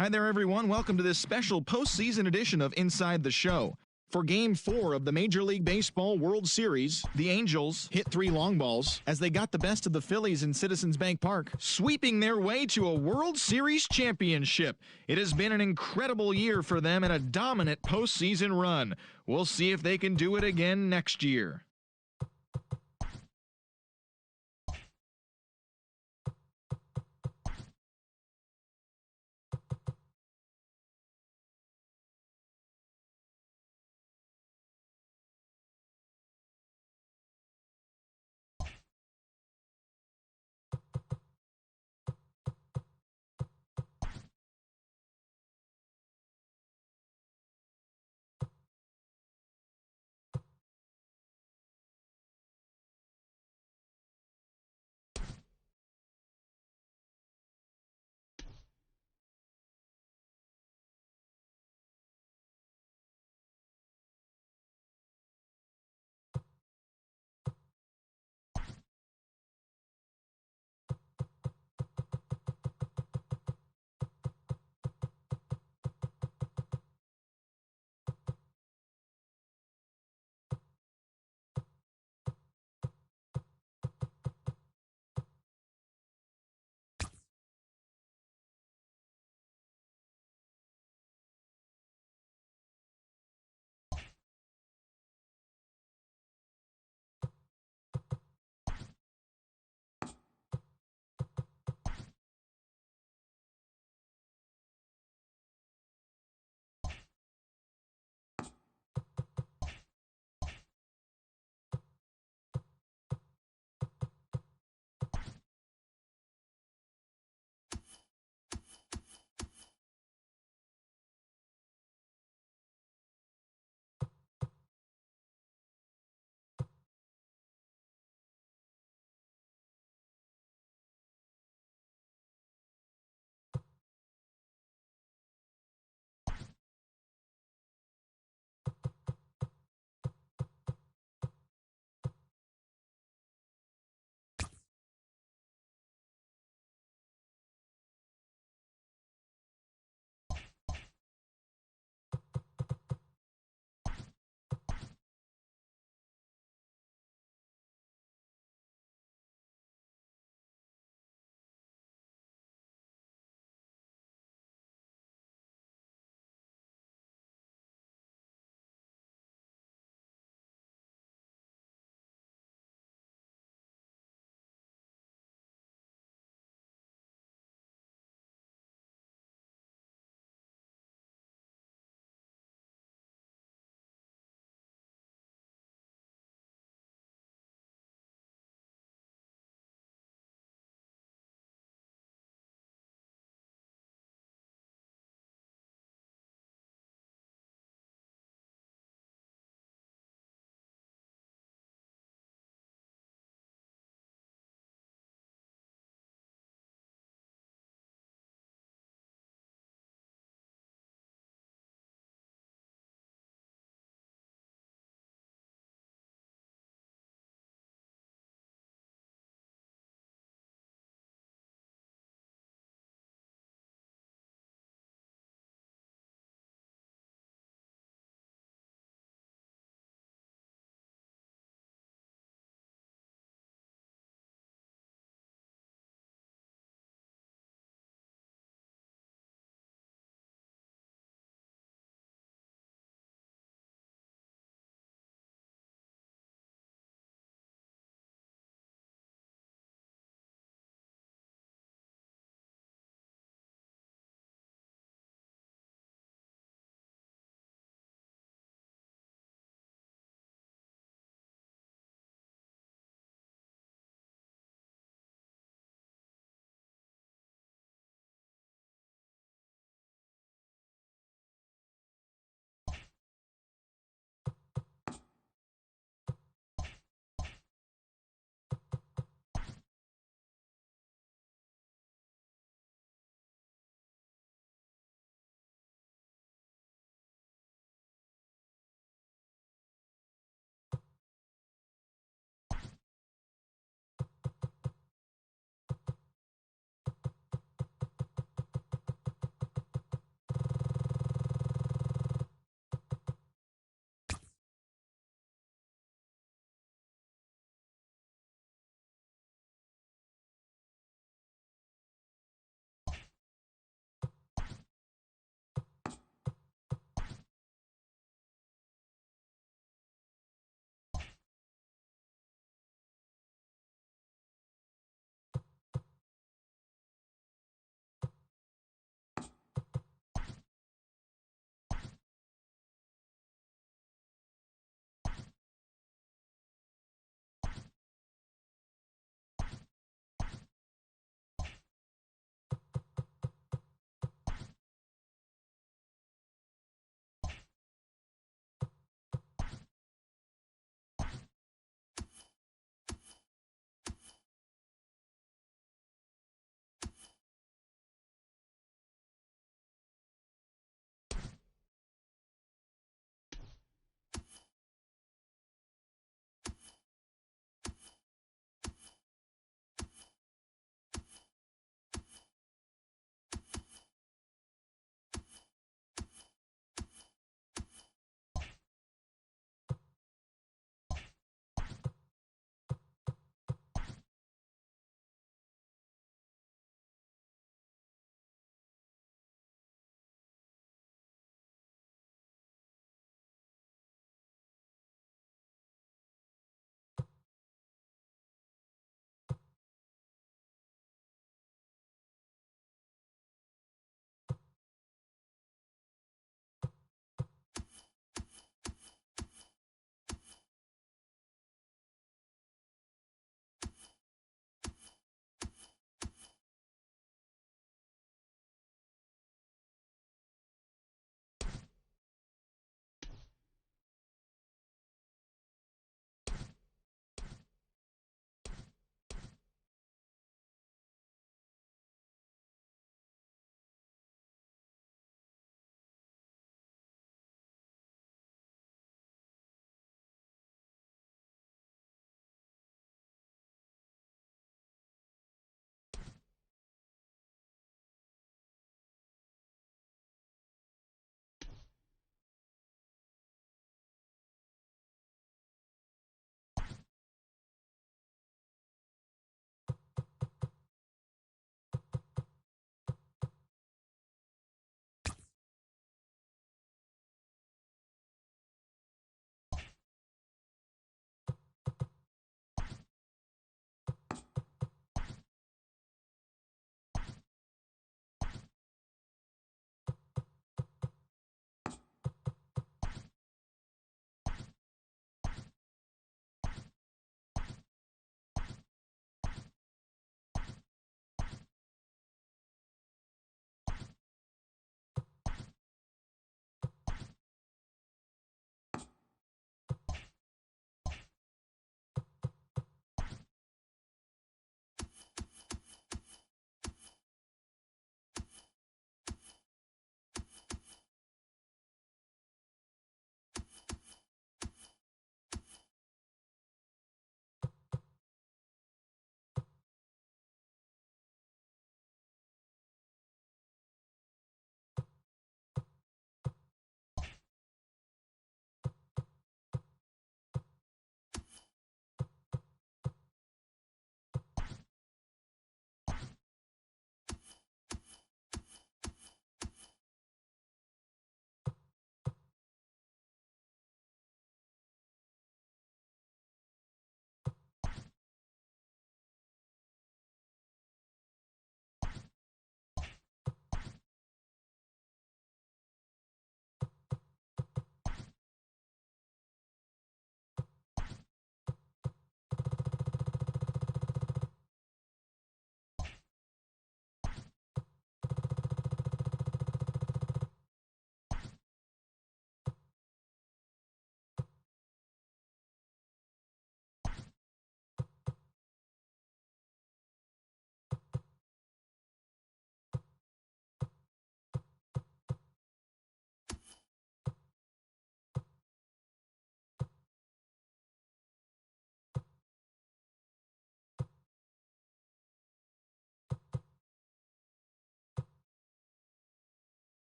Hi there, everyone. Welcome to this special postseason edition of Inside the Show. For Game 4 of the Major League Baseball World Series, the Angels hit 3 long balls as they got the best of the Phillies in Citizens Bank Park, sweeping their way to a World Series championship. It has been an incredible year for them and a dominant postseason run. We'll see if they can do it again next year.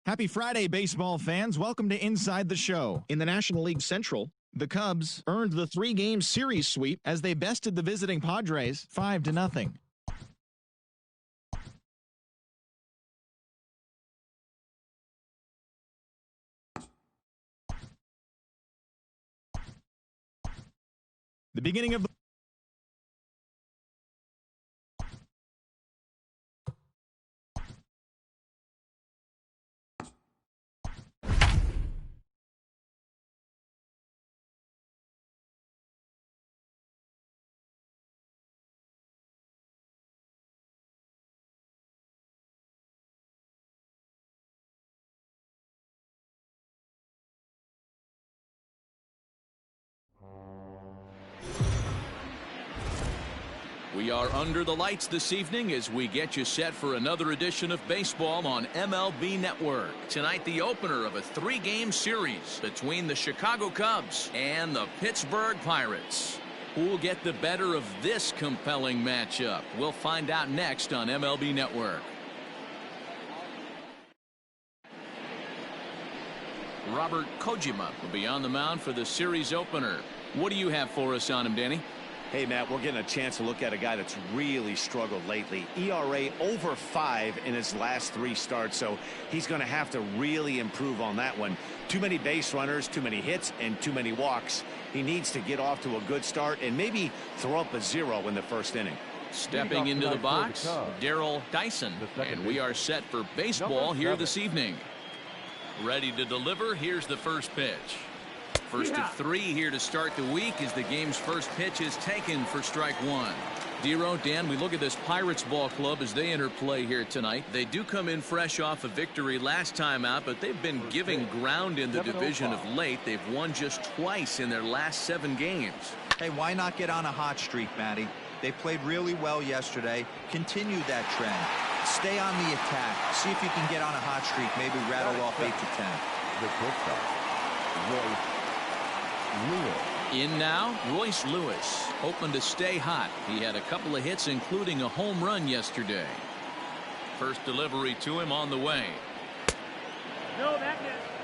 Happy Friday, baseball fans. Welcome to Inside the Show. In the National League Central, the Cubs earned the 3-game series sweep as they bested the visiting Padres 5-0. The beginning of the We are under the lights this evening as we get you set for another edition of baseball on MLB Network. Tonight, the opener of a 3-game series between the Chicago Cubs and the Pittsburgh Pirates. Who will get the better of this compelling matchup? We'll find out next on MLB Network. Robert Kojima will be on the mound for the series opener. What do you have for us on him, Danny? Hey, Matt, we're getting a chance to look at a guy that's really struggled lately. ERA over 5 in his last 3 starts, so he's going to have to really improve on that one. Too many base runners, too many hits, and too many walks. He needs to get off to a good start and maybe throw up a 0 in the first inning. Stepping into the box, Daryl Dyson, and we are set for baseball here this evening. Ready to deliver. Here's the first pitch. First of 3 here to start the week as the game's first pitch is taken for strike 1. Dero, Dan, we look at this Pirates ball club as they enter play here tonight. They do come in fresh off a victory last time out, but they've been giving ground in the division of late. They've won just twice in their last 7 games. Hey, why not get on a hot streak, Matty? They played really well yesterday. Continue that trend. Stay on the attack. See if you can get on a hot streak. Maybe rattle off 8 to 10. The shortstop, In now, Royce Lewis, hoping to stay hot. He had a couple of hits, including a home run yesterday. First delivery to him on the way.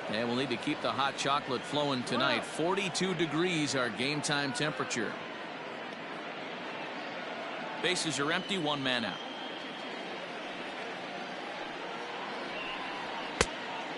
And we'll need to keep the hot chocolate flowing tonight. 42 degrees our game time temperature. Bases are empty, 1 man out.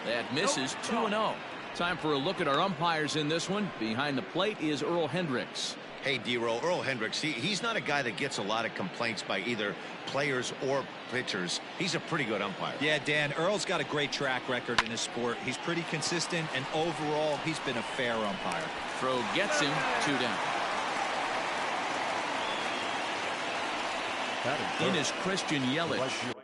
That misses. 2-0. Time for a look at our umpires in this one. Behind the plate is Earl Hendricks. Hey, Dero, Earl Hendricks, he's not a guy that gets a lot of complaints by either players or pitchers. He's a pretty good umpire. Yeah, Dan, Earl's got a great track record in his sport. He's pretty consistent, and overall, he's been a fair umpire. Throw gets him. 2 down. In is Christian Yelich.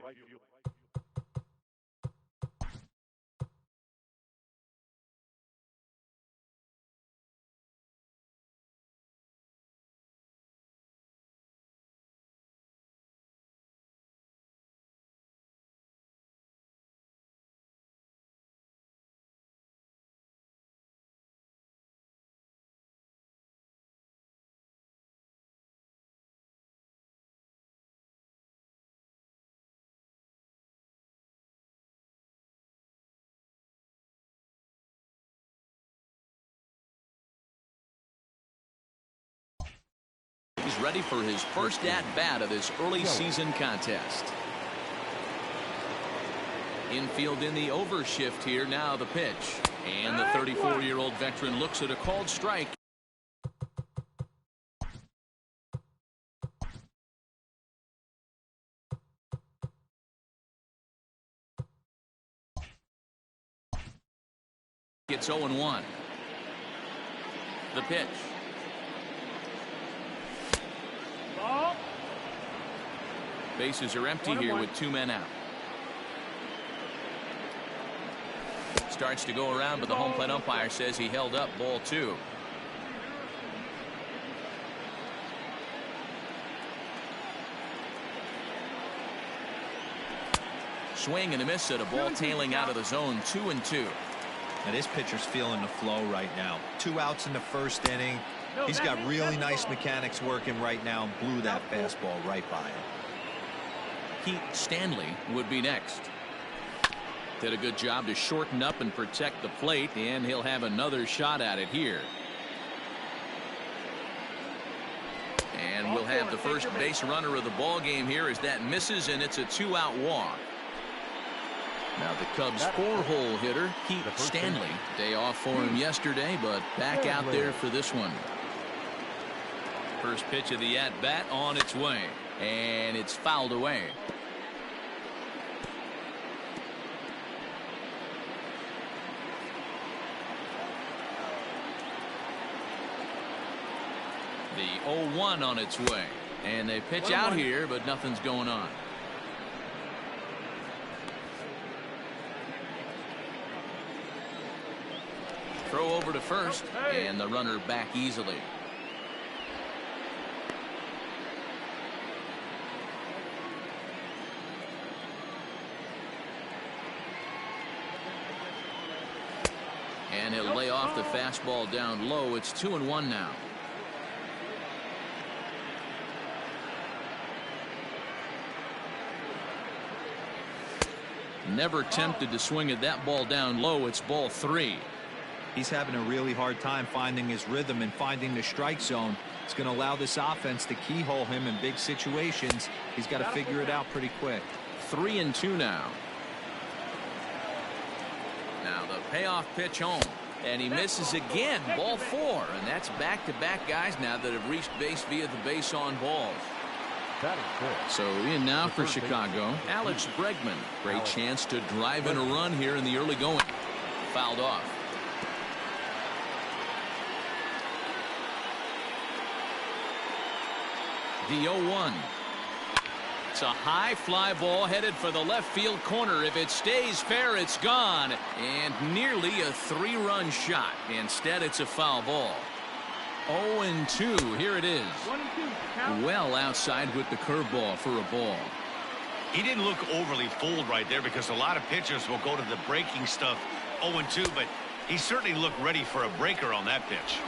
He's ready for his first at-bat of this early season contest. Infield in the overshift here. Now the pitch. And the 34-year-old veteran looks at a called strike. It's 0-1. The pitch. Bases are empty here with 2 men out. Starts to go around, but the home plate umpire says he held up. Ball 2. Swing and a miss at a ball tailing out of the zone. 2-2. Now this pitcher's feeling the flow right now. 2 outs in the first inning. He's got really nice mechanics working right now and blew that fastball right by him. Pete Stanley would be next. Did a good job to shorten up and protect the plate, and he'll have another shot at it here. And we'll have the first base runner of the ball game here as that misses, and it's a 2-out walk. Now the Cubs 4-hole hitter, Pete Stanley. Day off for him yesterday, but back out there for this one. First pitch of the at-bat on its way, and it's fouled away. The 0-1 on its way, and they pitch out here, but nothing's going on. Throw over to first, and the runner back easily. And he'll lay off the fastball down low. It's 2-1 now. Never tempted to swing at that ball down low. It's ball 3. He's having a really hard time finding his rhythm and finding the strike zone. It's going to allow this offense to keyhole him in big situations. He's got to figure it out pretty quick. 3-2 now. Now the payoff pitch home, and he misses again. Ball 4, and that's back-to-back guys now that have reached base via the base on balls. So in now for Chicago, Alex Bregman. Great chance to drive in a run here in the early going. Fouled off. The 0-1. It's a high fly ball headed for the left field corner. If it stays fair, it's gone. And nearly a 3-run shot. Instead, it's a foul ball. 0-2. Here it is. Well outside with the curveball for a ball. He didn't look overly fooled right there because a lot of pitchers will go to the breaking stuff 0-2, but he certainly looked ready for a breaker on that pitch.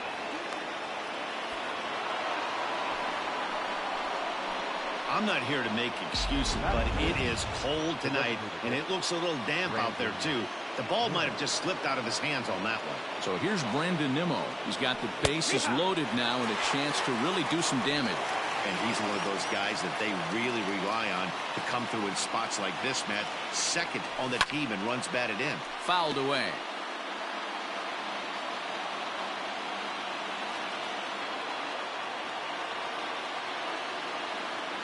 I'm not here to make excuses, but it is cold tonight, and it looks a little damp out there, too. The ball might have just slipped out of his hands on that one. So here's Brandon Nimmo. He's got the bases loaded now and a chance to really do some damage. And he's one of those guys that they really rely on to come through in spots like this, Matt. Second on the team and runs batted in. Fouled away.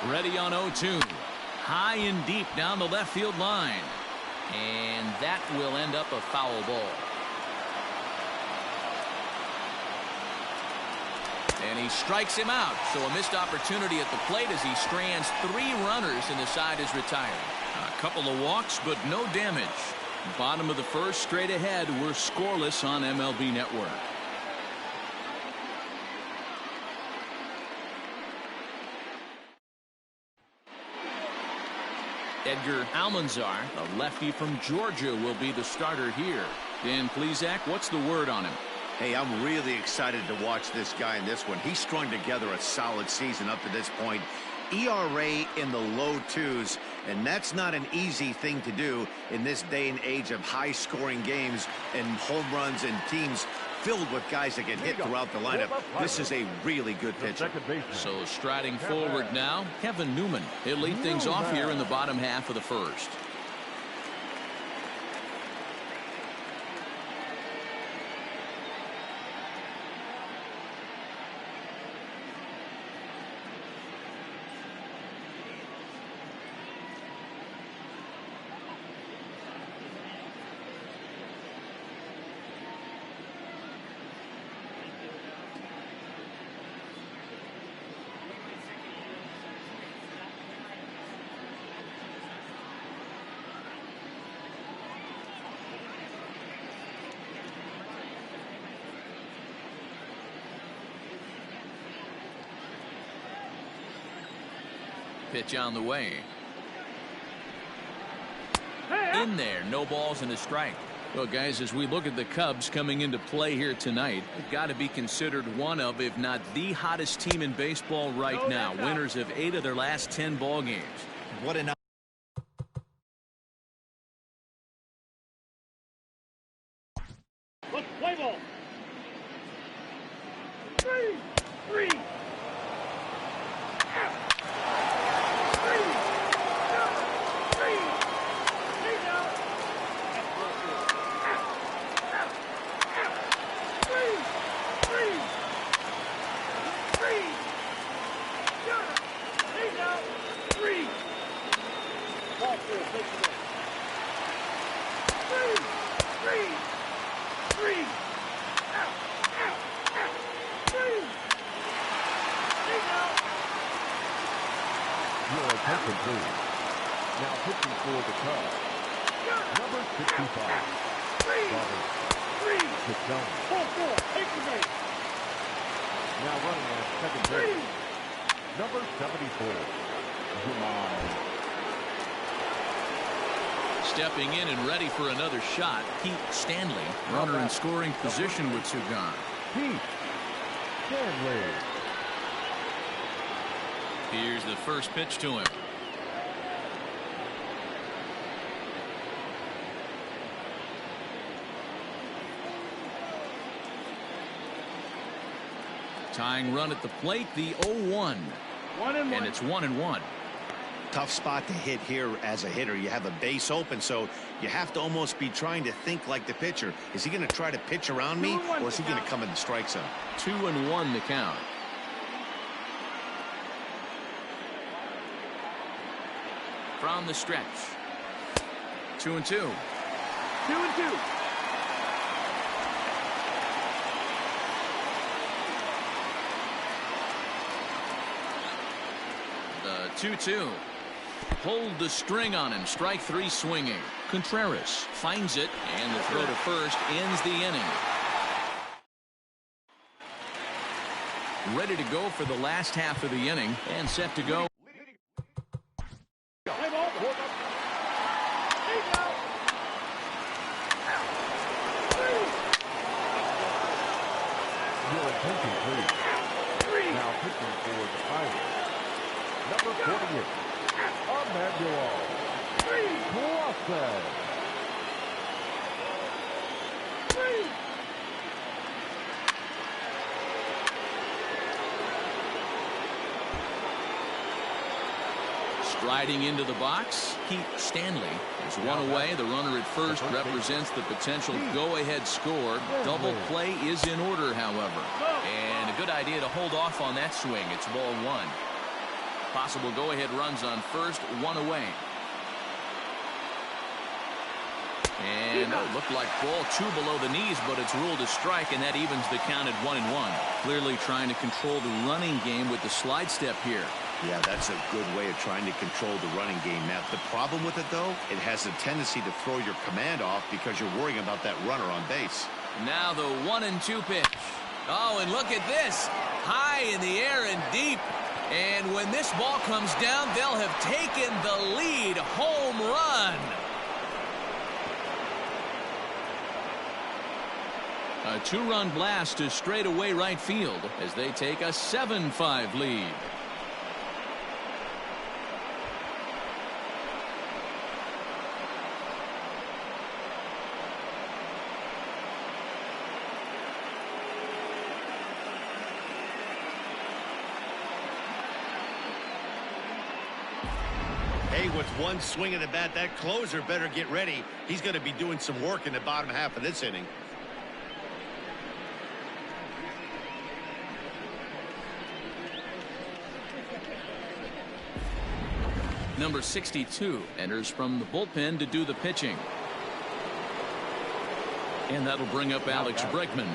Ready on 0-2. High and deep down the left field line. And that will end up a foul ball. And he strikes him out. So a missed opportunity at the plate as he strands 3 runners and the side is retired. A couple of walks, but no damage. Bottom of the first, straight ahead. We're scoreless on MLB Network. Edgar Almanzar, a lefty from Georgia, will be the starter here. Dan Plesac, what's the word on him? Hey, I'm really excited to watch this guy in this one. He's strung together a solid season up to this point. ERA in the low 2s, and that's not an easy thing to do in this day and age of high-scoring games and home runs and teams filled with guys that get hit throughout the lineup. This is a really good pitcher. So striding forward now, Kevin Newman. He'll lead things off here in the bottom half of the first. Pitch on the way. In there, no balls and a strike. Well, guys, as we look at the Cubs coming into play here tonight, they've got to be considered one of, if not the hottest team in baseball right now. Winners of 8 of their last 10 ball games. What an Your attention, please. Now pitching for the Cubs, number 65, Robert Kitchell. Now running at second base, number 74, Juman. Stepping in and ready for another shot, Pete Stanley. Runner in scoring position with two gone. Pete Stanley. Here's the first pitch to him. Tying run at the plate, the 0-1. And it's 1-1. Tough spot to hit here as a hitter. You have a base open, so you have to almost be trying to think like the pitcher. Is he going to try to pitch around me, or is he going to come in the strike zone? 2-1 the count. From the stretch. 2-2. 2-2. The 2-2. Pulled the string on him. Strike three swinging. Contreras finds it, and the throw to first ends the inning. Ready to go for the last half of the inning and set to go. Your attention, please. Now pitching for the Pirates, number 48, Emmanuel Clausen. Striding into the box, Pete Stanley is one away. The runner at first represents the potential go-ahead score. Double play is in order, however. And a good idea to hold off on that swing. It's ball one. Possible go-ahead runs on first, one away. And it looked like ball two below the knees, but it's ruled a strike, and that evens the count at 1-1. Clearly trying to control the running game with the slide step here. Yeah, that's a good way of trying to control the running game. Now, the problem with it, though, it has a tendency to throw your command off because you're worrying about that runner on base. Now the 1-2 pitch. Oh, and look at this. High in the air and deep. And when this ball comes down, they'll have taken the lead. Home run. A two-run blast to straightaway right field as they take a 7-5 lead. Hey, with one swing of the bat, that closer better get ready. He's going to be doing some work in the bottom half of this inning. Number 62 enters from the bullpen to do the pitching. And that'll bring up Alex Bregman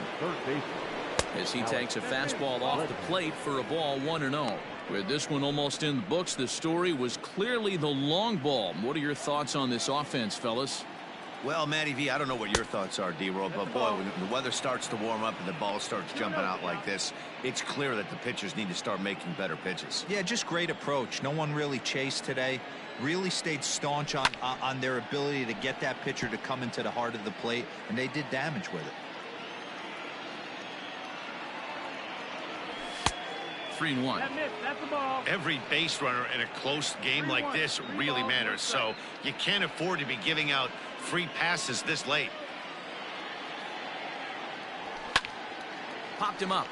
as he takes a fastball off the plate for a ball 1-0. With this one almost in the books, the story was clearly the long ball. What are your thoughts on this offense, fellas? Well, Matty V, I don't know what your thoughts are, D-Roll, but boy, when the weather starts to warm up and the ball starts jumping out like this, it's clear that the pitchers need to start making better pitches. Yeah, just great approach. No one really chased today. Really stayed staunch on their ability to get that pitcher to come into the heart of the plate, and they did damage with it. 3-1. That's the ball. Every base runner in a close game like this really matters, so you can't afford to be giving out free passes this late. Popped him up.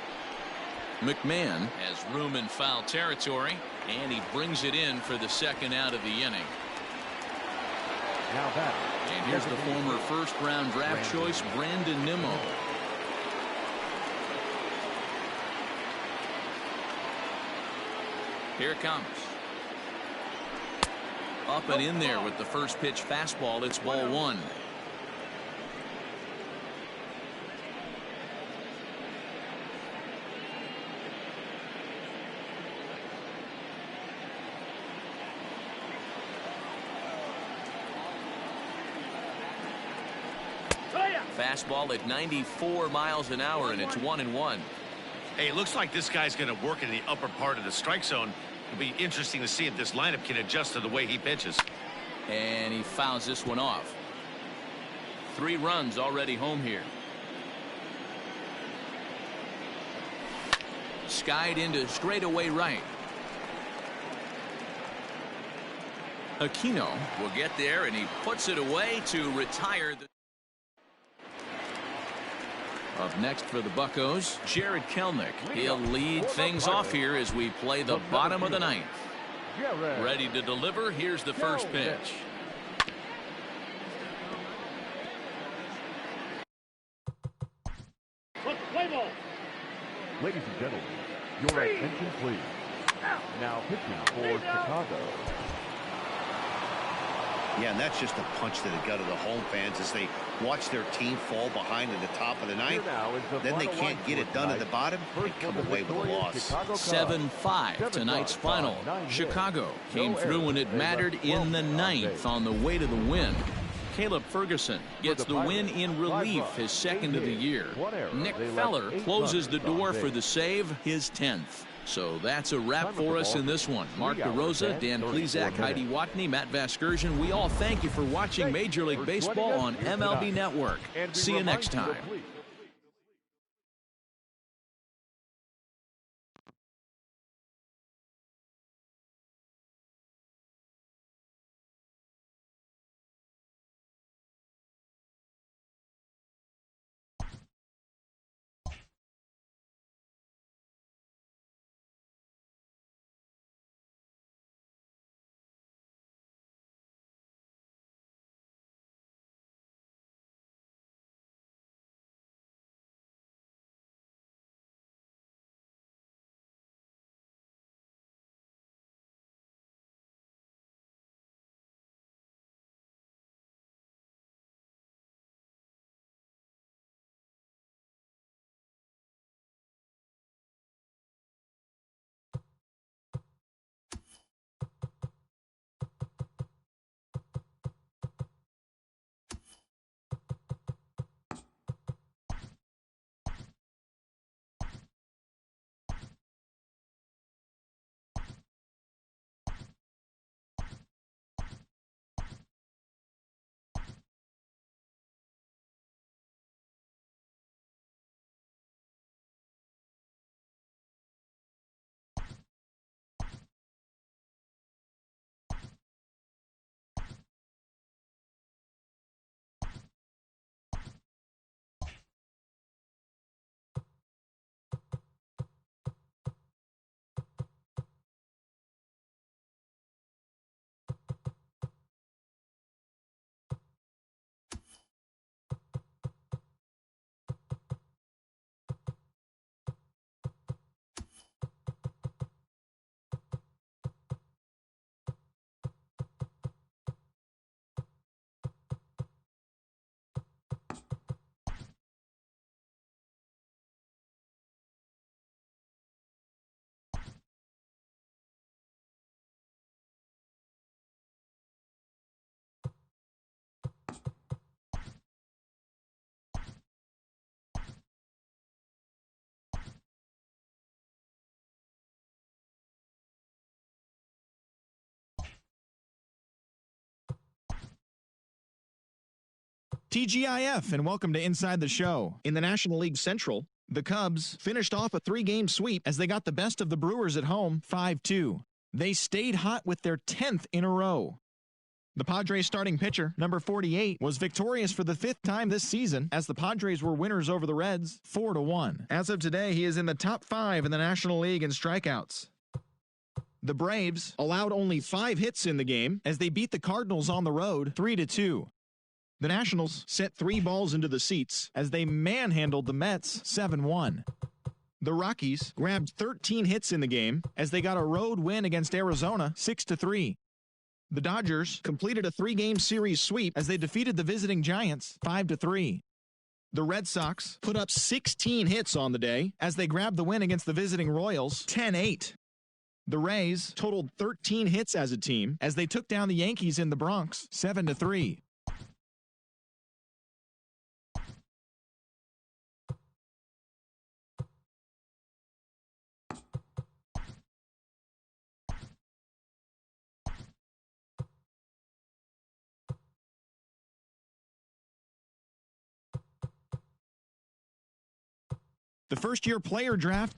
McMahon has room in foul territory, and he brings it in for the second out of the inning. Now back. And here's the former first-round draft choice, Brandon Nimmo. Here it comes. Up and in there with the first pitch fastball. It's ball one. Fastball at 94 miles an hour, and it's 1-1. Hey, it looks like this guy's going to work in the upper part of the strike zone. It'll be interesting to see if this lineup can adjust to the way he pitches. And he fouls this one off. 3 runs already home here. Skied into straightaway right. Aquino will get there, and he puts it away to retire. Up next for the Buccos, Jared Kelnick. He'll lead things off here as we play the bottom of the 9th. Ready to deliver. Here's the first pitch. Ladies and gentlemen, your attention please. Now pitching for Chicago. Yeah, and that's just a punch to the gut of the home fans as they watch their team fall behind in the top of the 9th. Then they can't get it done at the bottom and come away with a loss. 7-5 tonight's final. Chicago came through when it mattered in the 9th on the way to the win. Caleb Ferguson gets the win in relief, his 2nd of the year. Nick Feller closes the door for the save, his 10th. So that's a wrap for us in this one. Mark DeRosa, Dan Plezak, Heidi Watney, Matt Vasgersian. We all thank you for watching Major League Baseball on MLB Network. See you next time. TGIF, and welcome to Inside the Show. In the National League Central, the Cubs finished off a 3-game sweep as they got the best of the Brewers at home, 5-2. They stayed hot with their 10th in a row. The Padres starting pitcher, number 48, was victorious for the 5th time this season as the Padres were winners over the Reds, 4-1. As of today, he is in the top 5 in the National League in strikeouts. The Braves allowed only 5 hits in the game as they beat the Cardinals on the road, 3-2. The Nationals sent 3 balls into the seats as they manhandled the Mets 7-1. The Rockies grabbed 13 hits in the game as they got a road win against Arizona 6-3. The Dodgers completed a 3-game series sweep as they defeated the visiting Giants 5-3. The Red Sox put up 16 hits on the day as they grabbed the win against the visiting Royals 10-8. The Rays totaled 13 hits as a team as they took down the Yankees in the Bronx 7-3. The first-year player draft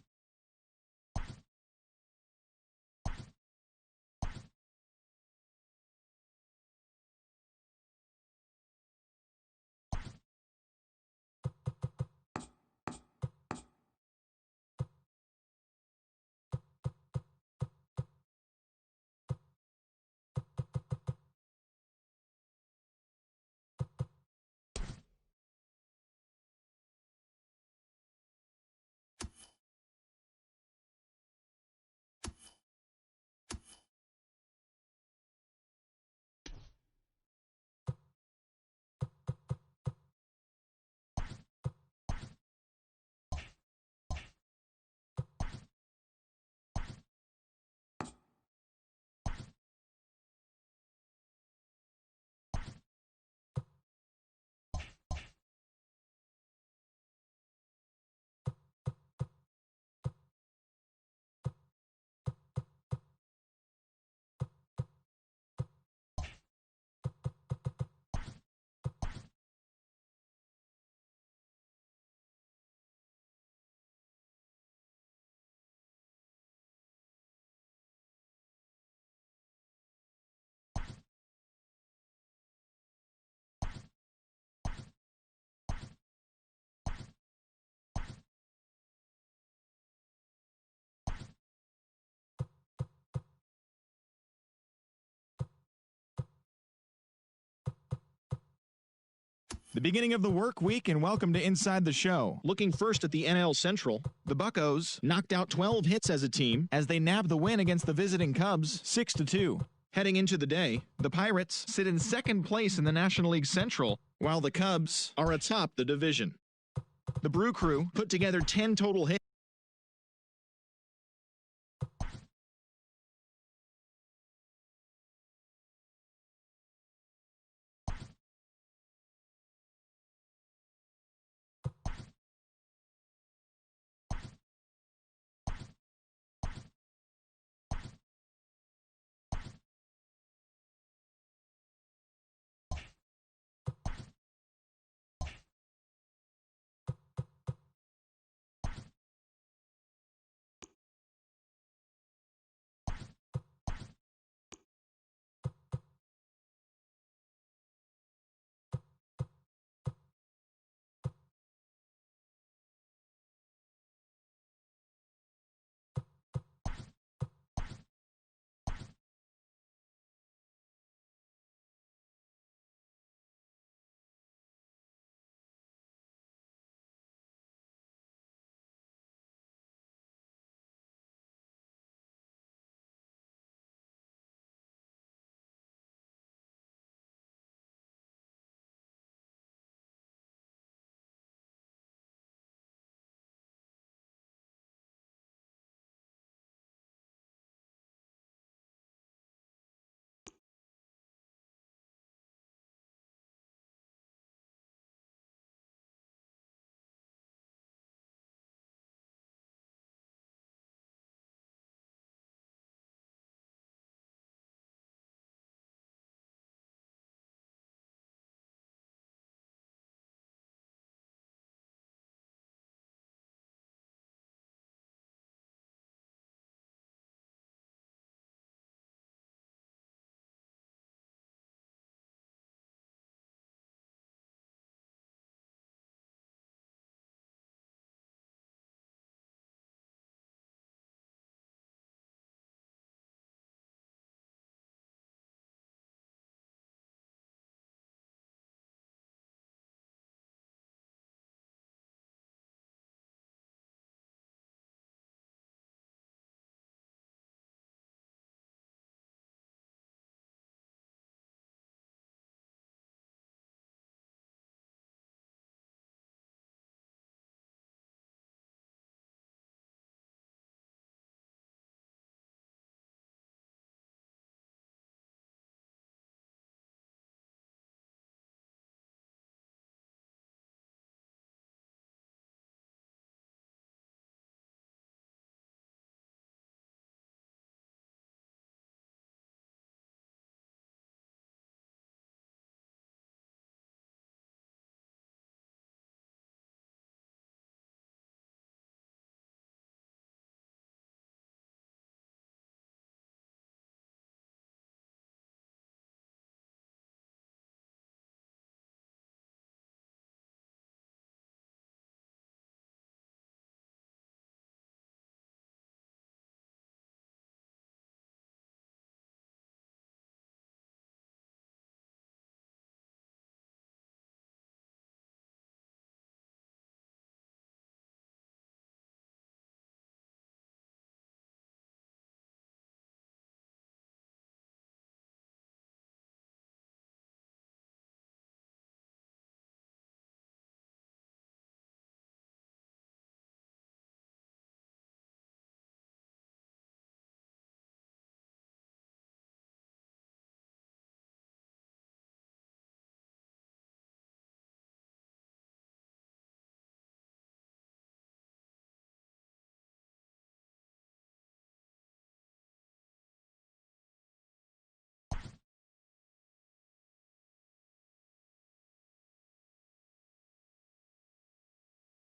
The beginning of the work week, and welcome to Inside the Show. Looking first at the NL Central, the Buccos knocked out 12 hits as a team as they nabbed the win against the visiting Cubs 6-2. Heading into the day, the Pirates sit in second place in the National League Central, while the Cubs are atop the division. The Brew Crew put together 10 total hits